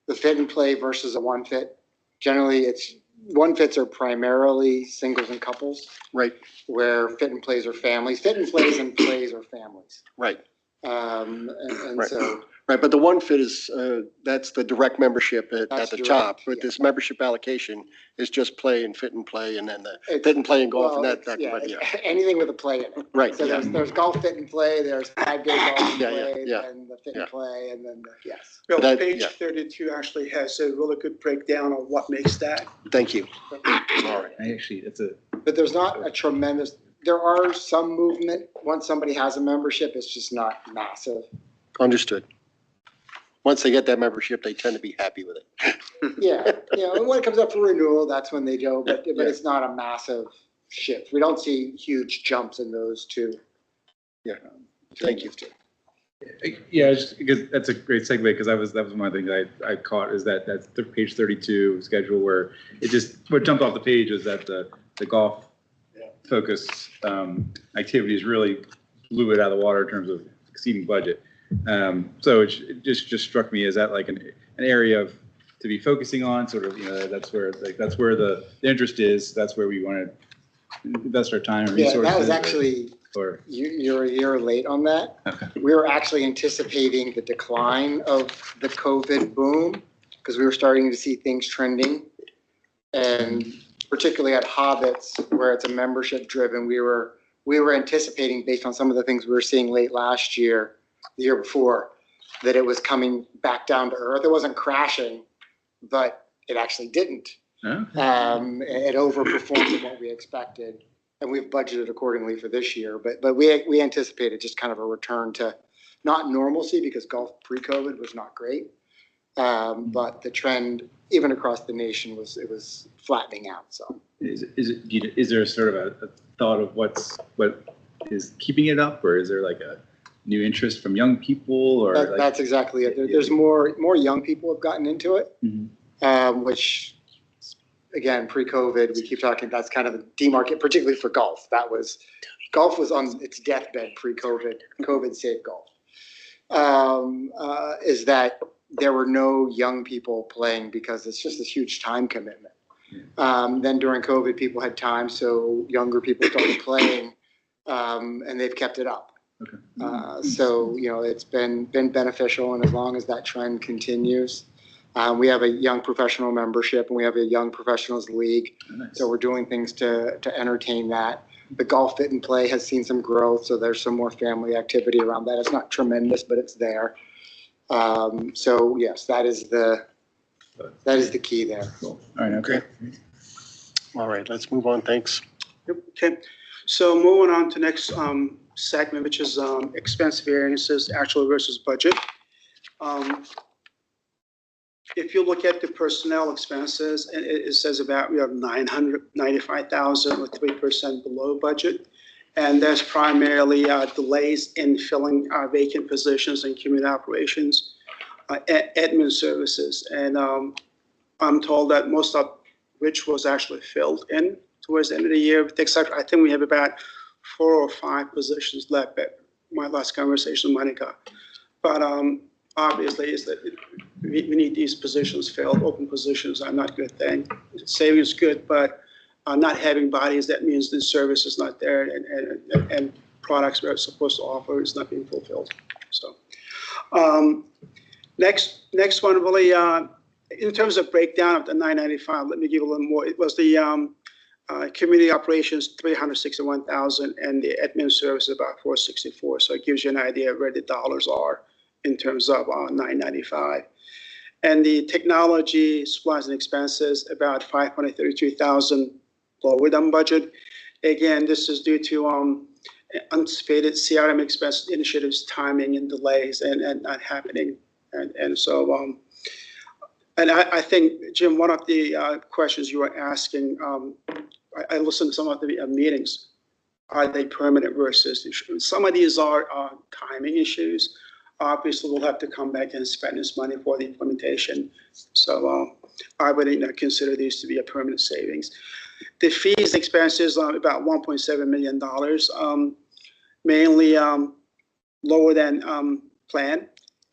The Fit and Play versus a One Fit. Generally, One Fits are primarily singles and couples. Right. Where Fit and Plays are families. Fit and Plays are families. Right. And Right. so, Right, but the one fit is, that's the direct membership at That's the direct, top. But yeah. this membership allocation is just play and fit and play, and then the It's- fit and play and golf, well, and it's- that, yeah, but it's yeah. anything with a play in it. Right, So yeah, there's golf, fit and play, there's 5-day golf and Yeah, play, yeah, then the fit yeah. and play, and then, yes. Well, That- page yeah. 32 actually has a really good breakdown of what makes that. thank you. All right. I actually, it's a, But there's not a tremendous, there are some movement. Once somebody has a membership, it's just not massive. Understood. Once they get that membership, they tend to be happy with it. Yeah, and when it comes up for renewal, that's when they go, but Yeah. it's not a massive shift. We don't see huge jumps in those two. Yeah. Thank you. yeah, just because that's a great segue, because that was one of the things I caught, is that's the page 32 schedule, where it just, what jumped off the page was that the golf focus activities really blew it out of the water in terms of exceeding budget. So it just struck me as that like an area to be focusing on, sort of, that's where the interest is. That's where we want to invest our time and Yeah, resources. that was actually, or you're a year late on that. Okay. We were actually anticipating the decline of the COVID boom, because we were starting to see things trending. And particularly at Hobbits, where it's a membership driven, we were anticipating, based on some of the things we were seeing late last year, the year before, that it was coming back down to earth. It wasn't crashing, but it actually didn't. It overperformed than what we expected, and we've budgeted accordingly for this year. But we anticipated just kind of a return to not normalcy, because golf pre-COVID was not great, but the trend even across the nation was flattening out. So is there sort of a thought of what is keeping it up, or is there like a new interest from young people, or that's exactly it. There's more young people have gotten into it, which, again, pre-COVID, we keep talking, that's kind of the demarket, particularly for golf. Golf was on its deathbed pre-COVID. COVID saved golf. Is that there were no young people playing because it's just this huge time commitment. Then during COVID, people had time, so younger people started playing, and they've kept it up. Okay. So, it's been beneficial, and as long as that trend continues, we have a young professional membership, and we have a young professionals league. Nice. So we're doing things to entertain that. The golf fit and play has seen some growth, so there's some more family activity around that. It's not tremendous, but it's there. So yes, that is the key there. Cool. All right. Okay. All right, let's move on. Thanks. Okay, so moving on to next segment, which is expense variances, actual versus budget. If you look at the personnel expenses, it says about we have 995,000 or 3% below budget. And that's primarily delays in filling vacant positions in community operations, admin services. And I'm told that most of which was actually filled in towards the end of the year, except I think we have about 4 or 5 positions left at my last conversation with Monica. But obviously, is that we need these positions filled. Open positions are not a good thing. Saving is good, but not having bodies, that means the service is not there, and products we're supposed to offer is not being fulfilled. So next one, really, in terms of breakdown of the 995, let me give a little more. It was the community operations, 361,000, and the admin service about 464. So it gives you an idea of where the dollars are in terms of 995. And the technology supplies and expenses, about 532,000 lower than budget. Again, this is due to anticipated CRM expense initiatives, timing and delays, and not happening. And so, and I think, Jim, one of the questions you were asking, I listened to some of the meetings. Are they permanent versus, some of these are timing issues. Obviously, we'll have to come back and spend this money for the implementation. So I would consider these to be a permanent savings. The fees expenses are about $1.7 million, mainly lower than planned.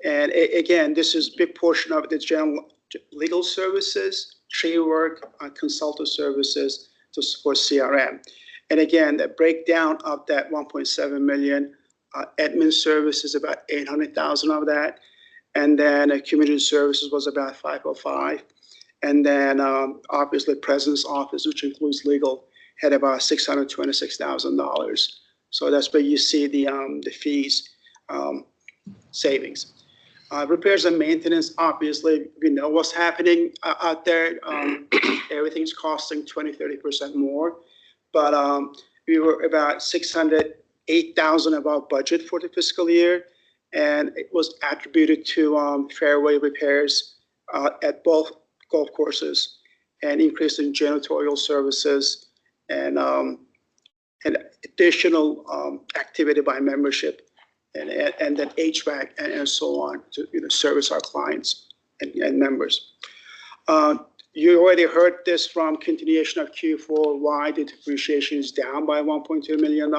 And again, this is a big portion of the general legal services, tree work, consultant services to support CRM. And again, the breakdown of that 1.7 million, Admin services, about 800,000 of that. And then community services was about 505. And then obviously President's Office, which includes legal, had about $626,000. So that's where you see the fees savings. Repairs and maintenance, obviously, we know what's happening out there. Everything's costing 20-30% more. But we were about 608,000 of our budget for the fiscal year. And it was attributed to fairway repairs at both golf courses and increase in janitorial services and additional activity by membership and then HVAC and so on to service our clients and members. You already heard this from continuation of Q4, why the depreciation is down by $1.2 million.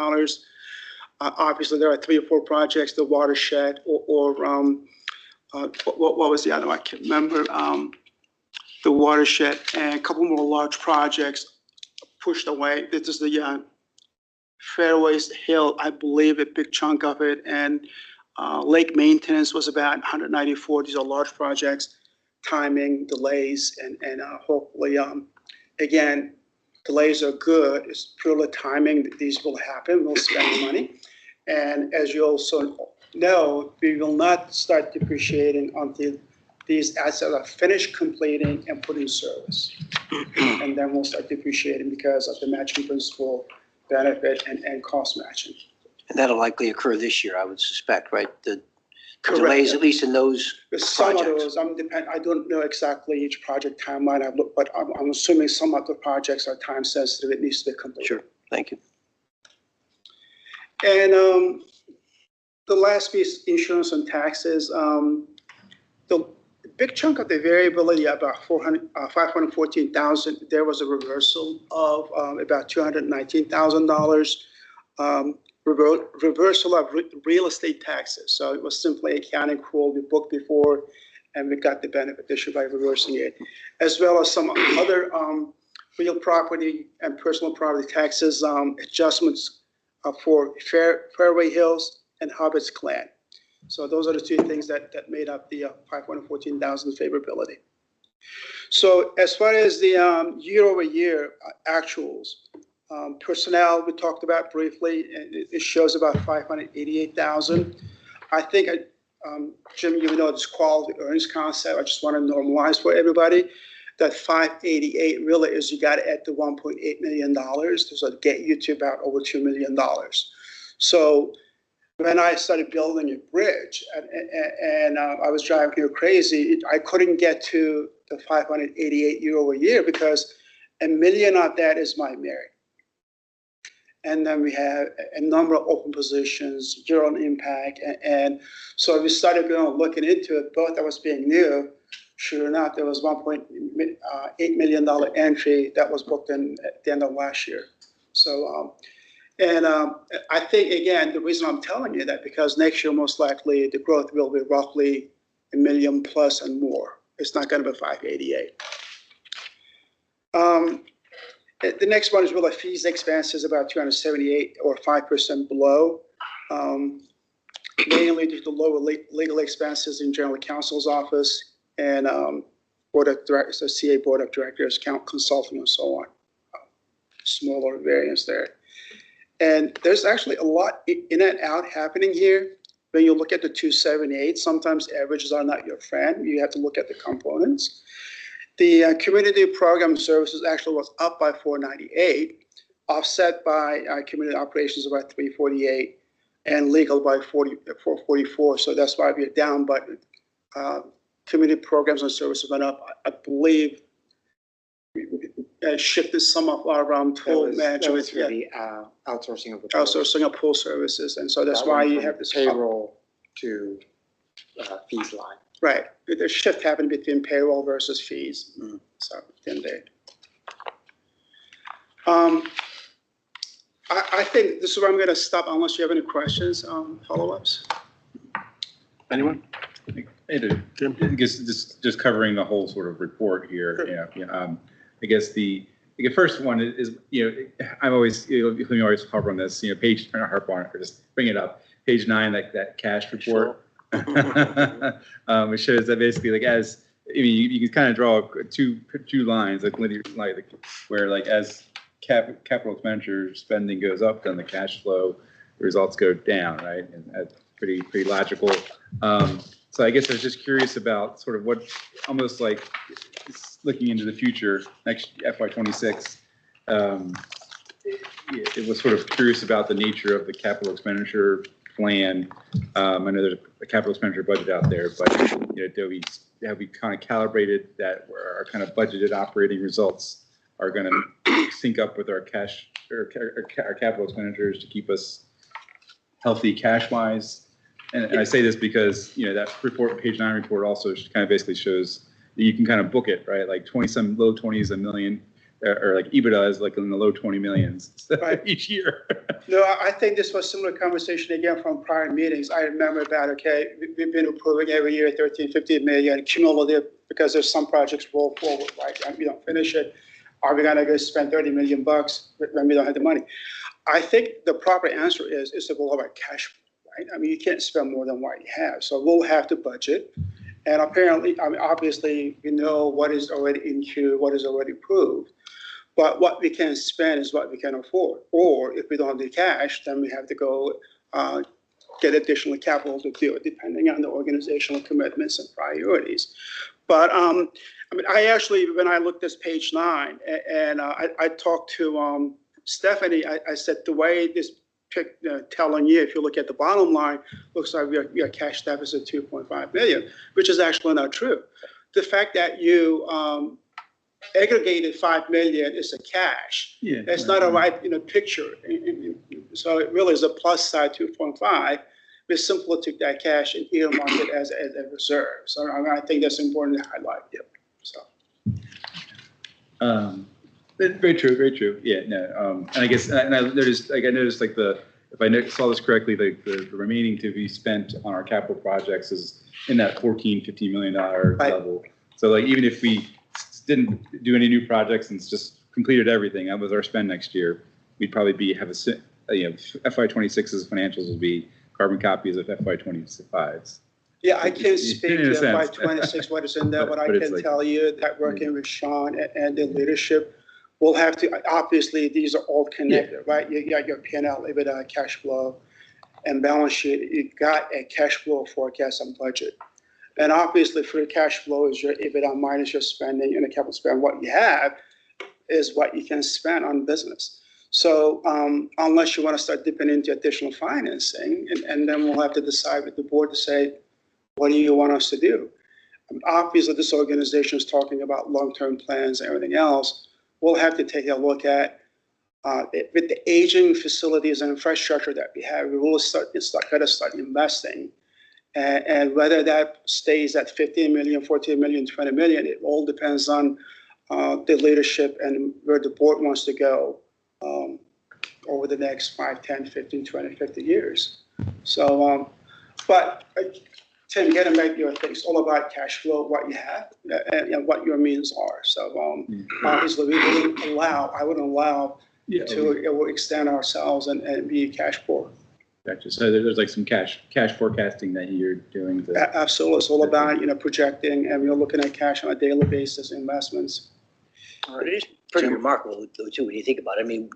Obviously, there are 3 or 4 projects, the watershed or what was the other one? I can't remember. The watershed and a couple more large projects pushed away. This is the Fairways Hill, I believe, a big chunk of it. And lake maintenance was about 194. These are large projects, timing, delays, and hopefully, again, delays are good. It's purely timing. These will happen. We'll spend the money. And as you also know, we will not start depreciating until these assets are finished completing and put in service. And then we'll start depreciating because of the matching principle benefit and cost matching. And that'll likely occur this year, I would suspect, right? The Correct. delays, at least in those Some projects. of those, I don't know exactly each project timeline I've looked, but I'm assuming some of the projects are time sensitive. It needs to be completed. Sure, thank you. And the last piece, insurance and taxes. The big chunk of the variability, about 514,000, there was a reversal of about $219,000. Reversal of real estate taxes. So it was simply accounting accrual we booked before, and we got the benefit this year by reversing it, as well as some other real property and personal property taxes adjustments for Fairway Hills and Hobbit's Clan. So those are the 2 things that made up the 514,000 favorability. So as far as the year-over-year actuals, personnel we talked about briefly, and it shows about 588,000. I think, Jim, you know this quality earnings concept. I just want to normalize for everybody that 588 really is you got to add the $1.8 million. This will get you to about over $2 million. So when I started building a bridge and I was driving here crazy, I couldn't get to the 588 year over year because $1 million of that is my merit. And then we have a number of open positions, year on impact. And so we started looking into it, both that was being new. Sure enough, there was $1.8 million entry that was booked in at the end of last year. So, I think, again, the reason I'm telling you that because next year, most likely, the growth will be roughly $1 million plus and more. It's not going to be 588. The next one is really fees expenses, about 278 or 5% below. Mainly due to lower legal expenses in general counsel's office and board of directors, the CA board of directors, consulting and so on. Smaller variance there. And there's actually a lot in and out happening here. When you look at the 278, sometimes averages are not your friend. You have to look at the components. The community program services actually was up by 498, offset by community operations about 348, and legal by 444. So that's why we're down. But community programs and services went up. I believe we shifted some of our tool management. That was for the outsourcing of the outsourcing of pool services, and so that's why you have this payroll to fees line. Right. The shift happened between payroll versus fees. So within there. I think this is where I'm going to stop unless you have any questions, follow-ups. Anyone? I do. I guess just covering the whole sort of report here. Sure. I guess the first one is I'm always, let me always harp on this, page, harp on it, or just bring it up. page 9, like that cash report. It shows that basically, like, as I mean, you can kind of draw two lines, like linear, like where like as capital expenditure spending goes up, then the cash flow results go down, right? And that's pretty logical. So I guess I was just curious about sort of what, almost like looking into the future, next FY26. It was sort of curious about the nature of the capital expenditure plan. I know there's a capital expenditure budget out there, but have we kind of calibrated that where our kind of budgeted operating results are going to sync up with our cash or our capital expenditures to keep us healthy cash wise? And I say this because, that report, page 9 report, also kind of basically shows that you can kind of book it, right? Like 20-some, low 20s a million, or like EBITDA is like in the low 20 millions each year. No, I think this was a similar conversation again from prior meetings. I remember that, okay, we've been approving every year 13, 15 million cumulative because there's some projects roll forward, right? And we don't finish it. Are we gonna go spend 30 million bucks when we don't have the money? I think the proper answer is to go about cash flow. Right? I mean, you can't spend more than what you have. So we'll have to budget. And apparently, I mean, obviously, we know what is already in queue, what is already approved. But what we can spend is what we can afford. Or if we don't have the cash, then we have to go get additional capital to do it, depending on the organizational commitments and priorities. But I mean, I actually, when I looked at page 9, and I talked to Stephanie, I said the way this telling you, if you look at the bottom line, looks like we are cash deficit 2.5 million, which is actually not true. The fact that you aggregated 5 million is a cash. Yeah, it's not a right picture. So it really is a plus side 2.5. We simply took that cash and earmarked it as a reserve. So I think that's important to highlight. Yep. So. Very true, very true. Yeah, no. And I guess, and I noticed like if I saw this correctly, the remaining to be spent on our capital projects is in that $14-15 million level. So like even if we didn't do any new projects and just completed everything, that was our spend next year, we'd probably have FY26's financials will be carbon copies of FY25's. Yeah, I can't speak to FY26 what is in there, but I can tell you that working with Sean and the leadership, we'll have to, obviously, these are all connected, right? You got your P&L, EBITDA, cash flow, and balance sheet. You've got a cash flow forecast and budget. And obviously, free cash flow is your EBITDA minus your spending and the capital spend. What you have is what you can spend on business. So unless you want to start dipping into additional financing, and then we'll have to decide with the board to say, what do you want us to do? Obviously, this organization is talking about long-term plans and everything else. We'll have to take a look at with the aging facilities and infrastructure that we have. We will gotta start investing, and whether that stays at 15 million, 14 million, 20 million, it all depends on the leadership and where the board wants to go over the next 5, 10, 15, 20, 50 years. So, but Tim, getting back to your thing, it's all about cash flow, what you have, and what your means are. So obviously, I wouldn't allow to extend ourselves and be cash poor. Gotcha. So there's like some cash forecasting that you're doing. Absolutely. It's all about, projecting, and we're looking at cash on a daily basis, investments. It is pretty remarkable, though, too, when you think about it. I mean,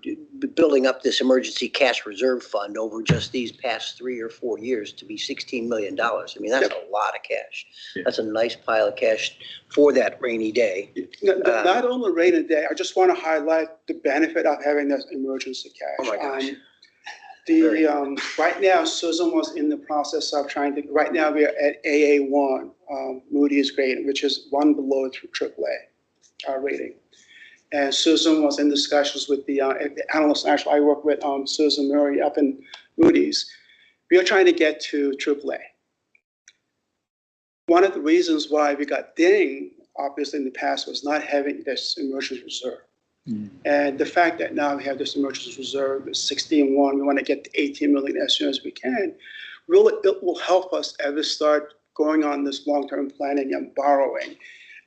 building up this emergency cash reserve fund over just these past 3 or 4 years to be $16 million. I mean, that's a lot of cash. Yeah. That's a nice pile of cash for that rainy day. Not only rainy day, I just want to highlight the benefit of having this emergency cash. Oh, my gosh. Right now, Susan was in the process of right now we are at AA1, Moody's grade, which is one below AAA rating. And Susan was in discussions with the analysts. Actually, I work with Susan Murray up in Moody's. We are trying to get to AAA. One of the reasons why we got dinged, obviously in the past, was not having this emergency reserve. And the fact that now we have this emergency reserve is 16.1, we want to get to 18 million as soon as we can, really it will help us as we start going on this long-term planning and borrowing.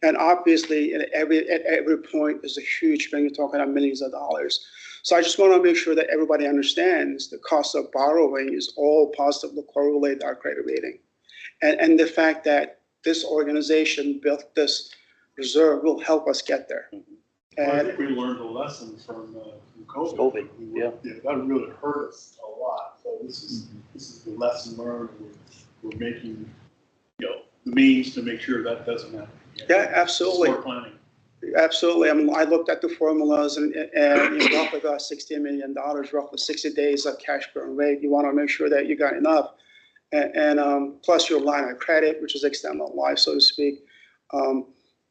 And obviously, at every point is a huge thing. You're talking about millions of dollars. So I just want to make sure that everybody understands the cost of borrowing is all positively correlated to our credit rating. And the fact that this organization built this reserve will help us get there. Well, I And think we learned a lesson from COVID. COVID, yeah. That really hurt us a lot. So this is the lesson learned. We're making, the means to make sure that doesn't happen. yeah, absolutely. Smart planning. Absolutely. I mean, I looked at the formulas and roughly about $16 million, roughly 60 days of cash burn rate. You want to make sure that you got enough. And plus your line of credit, which is extended life, so to speak.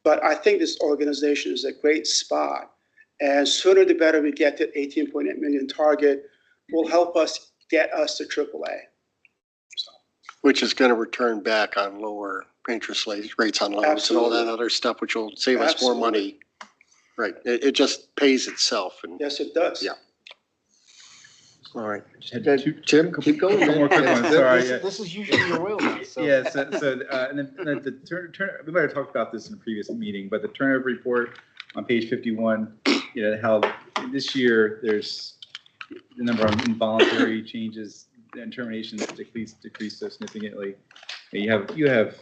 But I think this organization is a great spot. And sooner the better we get to 18.8 million target will help us get us to AAA. Which is going to return back on lower interest rates on loans and all that Absolutely. other stuff, which will save us more Absolutely. money. Right. It just pays itself. And Yes, it does. Yeah. all right. Just had two- Jim, keep going. Couple more quick ones, sorry. This is usually your wheelhouse, so. Yeah, and then the we might have talked about this in a previous meeting, but the turnover report on page 51, how this year there's the number of involuntary changes and terminations decreased so significantly. You have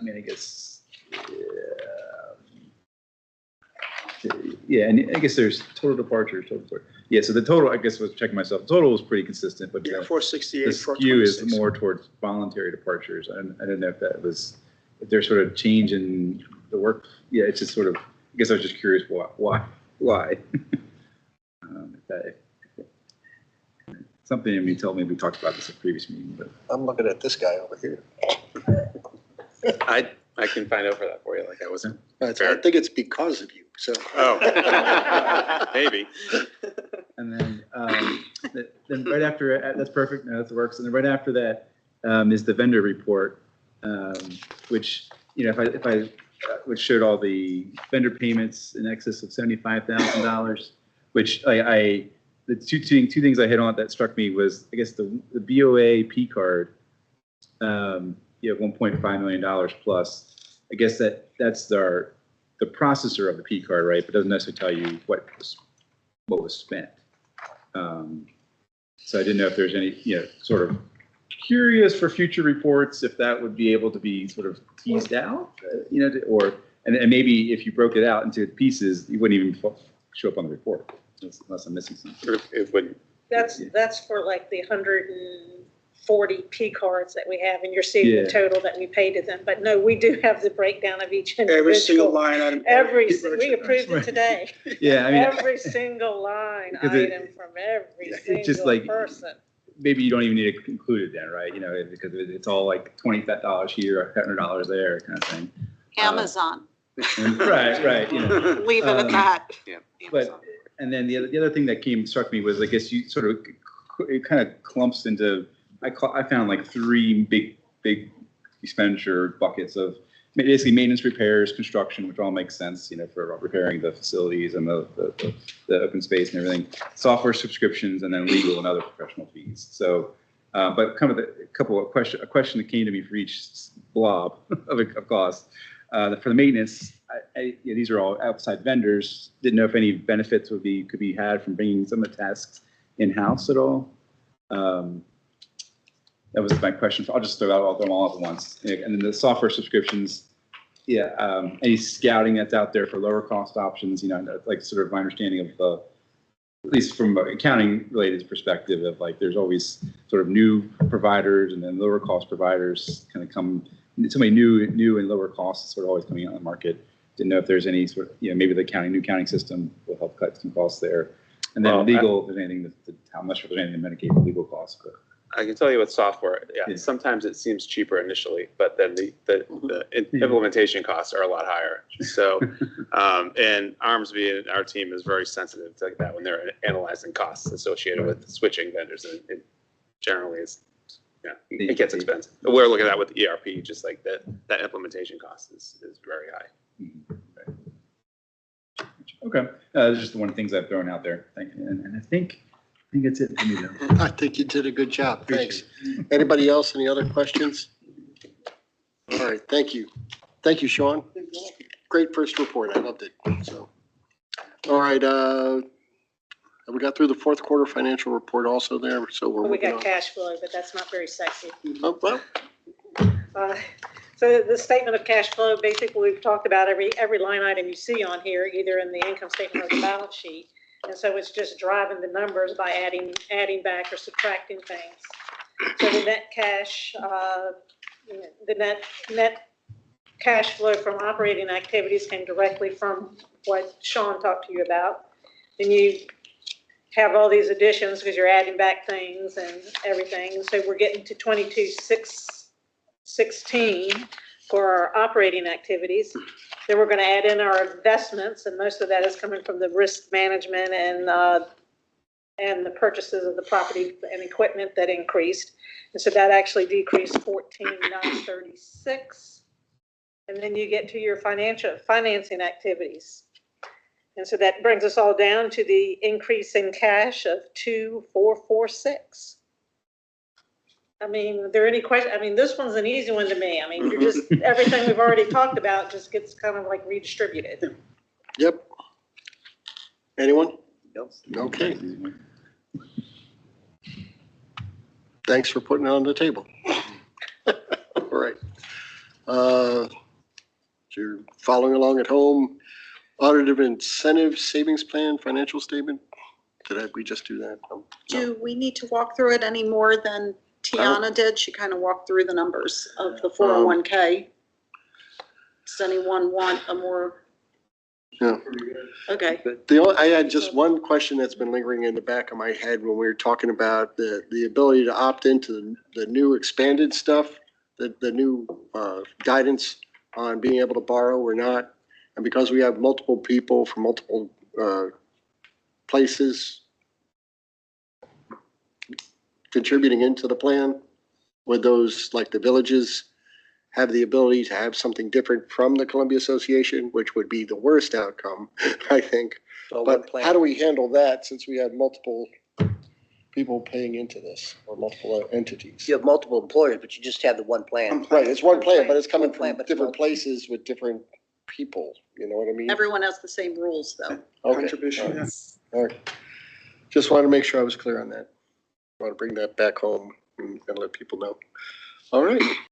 I guess, and I guess there's total departures. Yeah, so the total, I guess, was checking myself. Total was pretty consistent, but Yeah, the 468, skew is 426. more towards voluntary departures. I don't know if if there's sort of change in the work. Yeah, it's just sort of, I guess I was just curious why. Something in me told me we talked about this at a previous meeting, but. I'm looking at this guy over here. I can find out for that for you, like I wasn't. I think it's because of you. So. Oh, maybe. And then right after, that's perfect, no, that works. And then right after that is the vendor report, which, which showed all the vendor payments in excess of $75,000, which the two things I hit on that struck me was, I guess, the BOA P card, you have $1.5 million plus. I guess that's the processor of the P card, right? But doesn't necessarily tell you what was spent. So I didn't know if there's any, sort of curious for future reports if that would be able to be sort of teased out, and maybe if you broke it out into pieces, you wouldn't even show up on the report unless I'm missing something. It would. That's for like the 140 P cards that we have, and you're seeing Yeah. the total that we paid to them. But no, we do have the breakdown of each Every single individual. line item. We approved it today. Yeah, I mean, Every single line Because it- item from every it's just single like- person. maybe you don't even need to include it then, right? Because it's all like $20 here, $100 there, kind of thing. Amazon, Right. leave it at that. Yeah. But and then the other thing that struck me was, I guess you sort of, it kind of clumps into, I found like three big expenditure buckets of basically maintenance, repairs, construction, which all makes sense, for repairing the facilities and the open space and everything, software subscriptions, and then legal and other professional fees. So, but kind of a question that came to me for each blob of cost. For the maintenance, these are all outside vendors. Didn't know if any benefits could be had from bringing some of the tasks in-house at all. That was my question. I'll just throw them all at once. And then the software subscriptions, any scouting that's out there for lower cost options, like sort of my understanding of, at least from an accounting related perspective, of like there's always sort of new providers and then lower cost providers kind of come, so many new and lower costs sort of always coming out on the market. Didn't know if there's any sort of, maybe the new accounting system will help cut some costs there. And then legal, if there's anything I'm not sure if there's anything to mitigate the legal costs, but. I can tell you with software, Yeah. sometimes it seems cheaper initially, but then the implementation costs are a lot higher. So, and Armsby and our team is very sensitive to that when they're analyzing costs associated with switching vendors. And it generally it gets expensive. But we're looking at that with the ERP, just like that implementation cost is very high. Okay, that's just one of the things I've thrown out there. And I think that's it for me though. I think you did a good job. Thanks. Anybody else? Any other questions? All right. Thank you. Thank you, Sean. Great first report. I loved it. So, All right, we got through the fourth quarter financial report also there, so we're We working got on. cash flow, but that's not very sexy. Oh, well, So the statement of cash flow, basically, we've talked about every line item you see on here, either in the income statement or the balance sheet. And so it's just driving the numbers by adding back or subtracting things. So the net cash, the net cash flow from operating activities came directly from what Sean talked to you about. Then you have all these additions because you're adding back things and everything. So we're getting to 22,616 for our operating activities. Then we're going to add in our investments, and most of that is coming from the risk management and the purchases of the property and equipment that increased. And so that actually decreased 14,936. And then you get to your financing activities. And so that brings us all down to the increase in cash of 2,446. I mean, are there any questions? I mean, this one's an easy one to me. I mean, you're just, everything we've already talked about just gets kind of like redistributed. yep. Anyone? Nope. Okay. Thanks for putting it on the table. All right. So you're following along at home. Audit of incentive savings plan, financial statement. We just do that? No. Do we need to walk through it any more than Tiana did? She kind of walked through the numbers of the 401k. Does anyone want a more? Yeah. Okay. I had just one question that's been lingering in the back of my head when we were talking about the ability to opt into the new expanded stuff, the new guidance on being able to borrow or not. And because we have multiple people from multiple places contributing into the plan, would those, like the villages, have the ability to have something different from the Columbia Association, which would be the worst outcome, I think. So But one plan. how do we handle that since we have multiple people paying into this, or multiple entities? You have multiple employers, but you just have the one plan. Right, it's one plan, but it's coming One plan, from but it's different multiple. places with different people, you know what I mean? Everyone has the same rules, though. Okay, Contribution, all yeah. right. All right. Just wanted to make sure I was clear on that. Want to bring that back home and let people know. All right.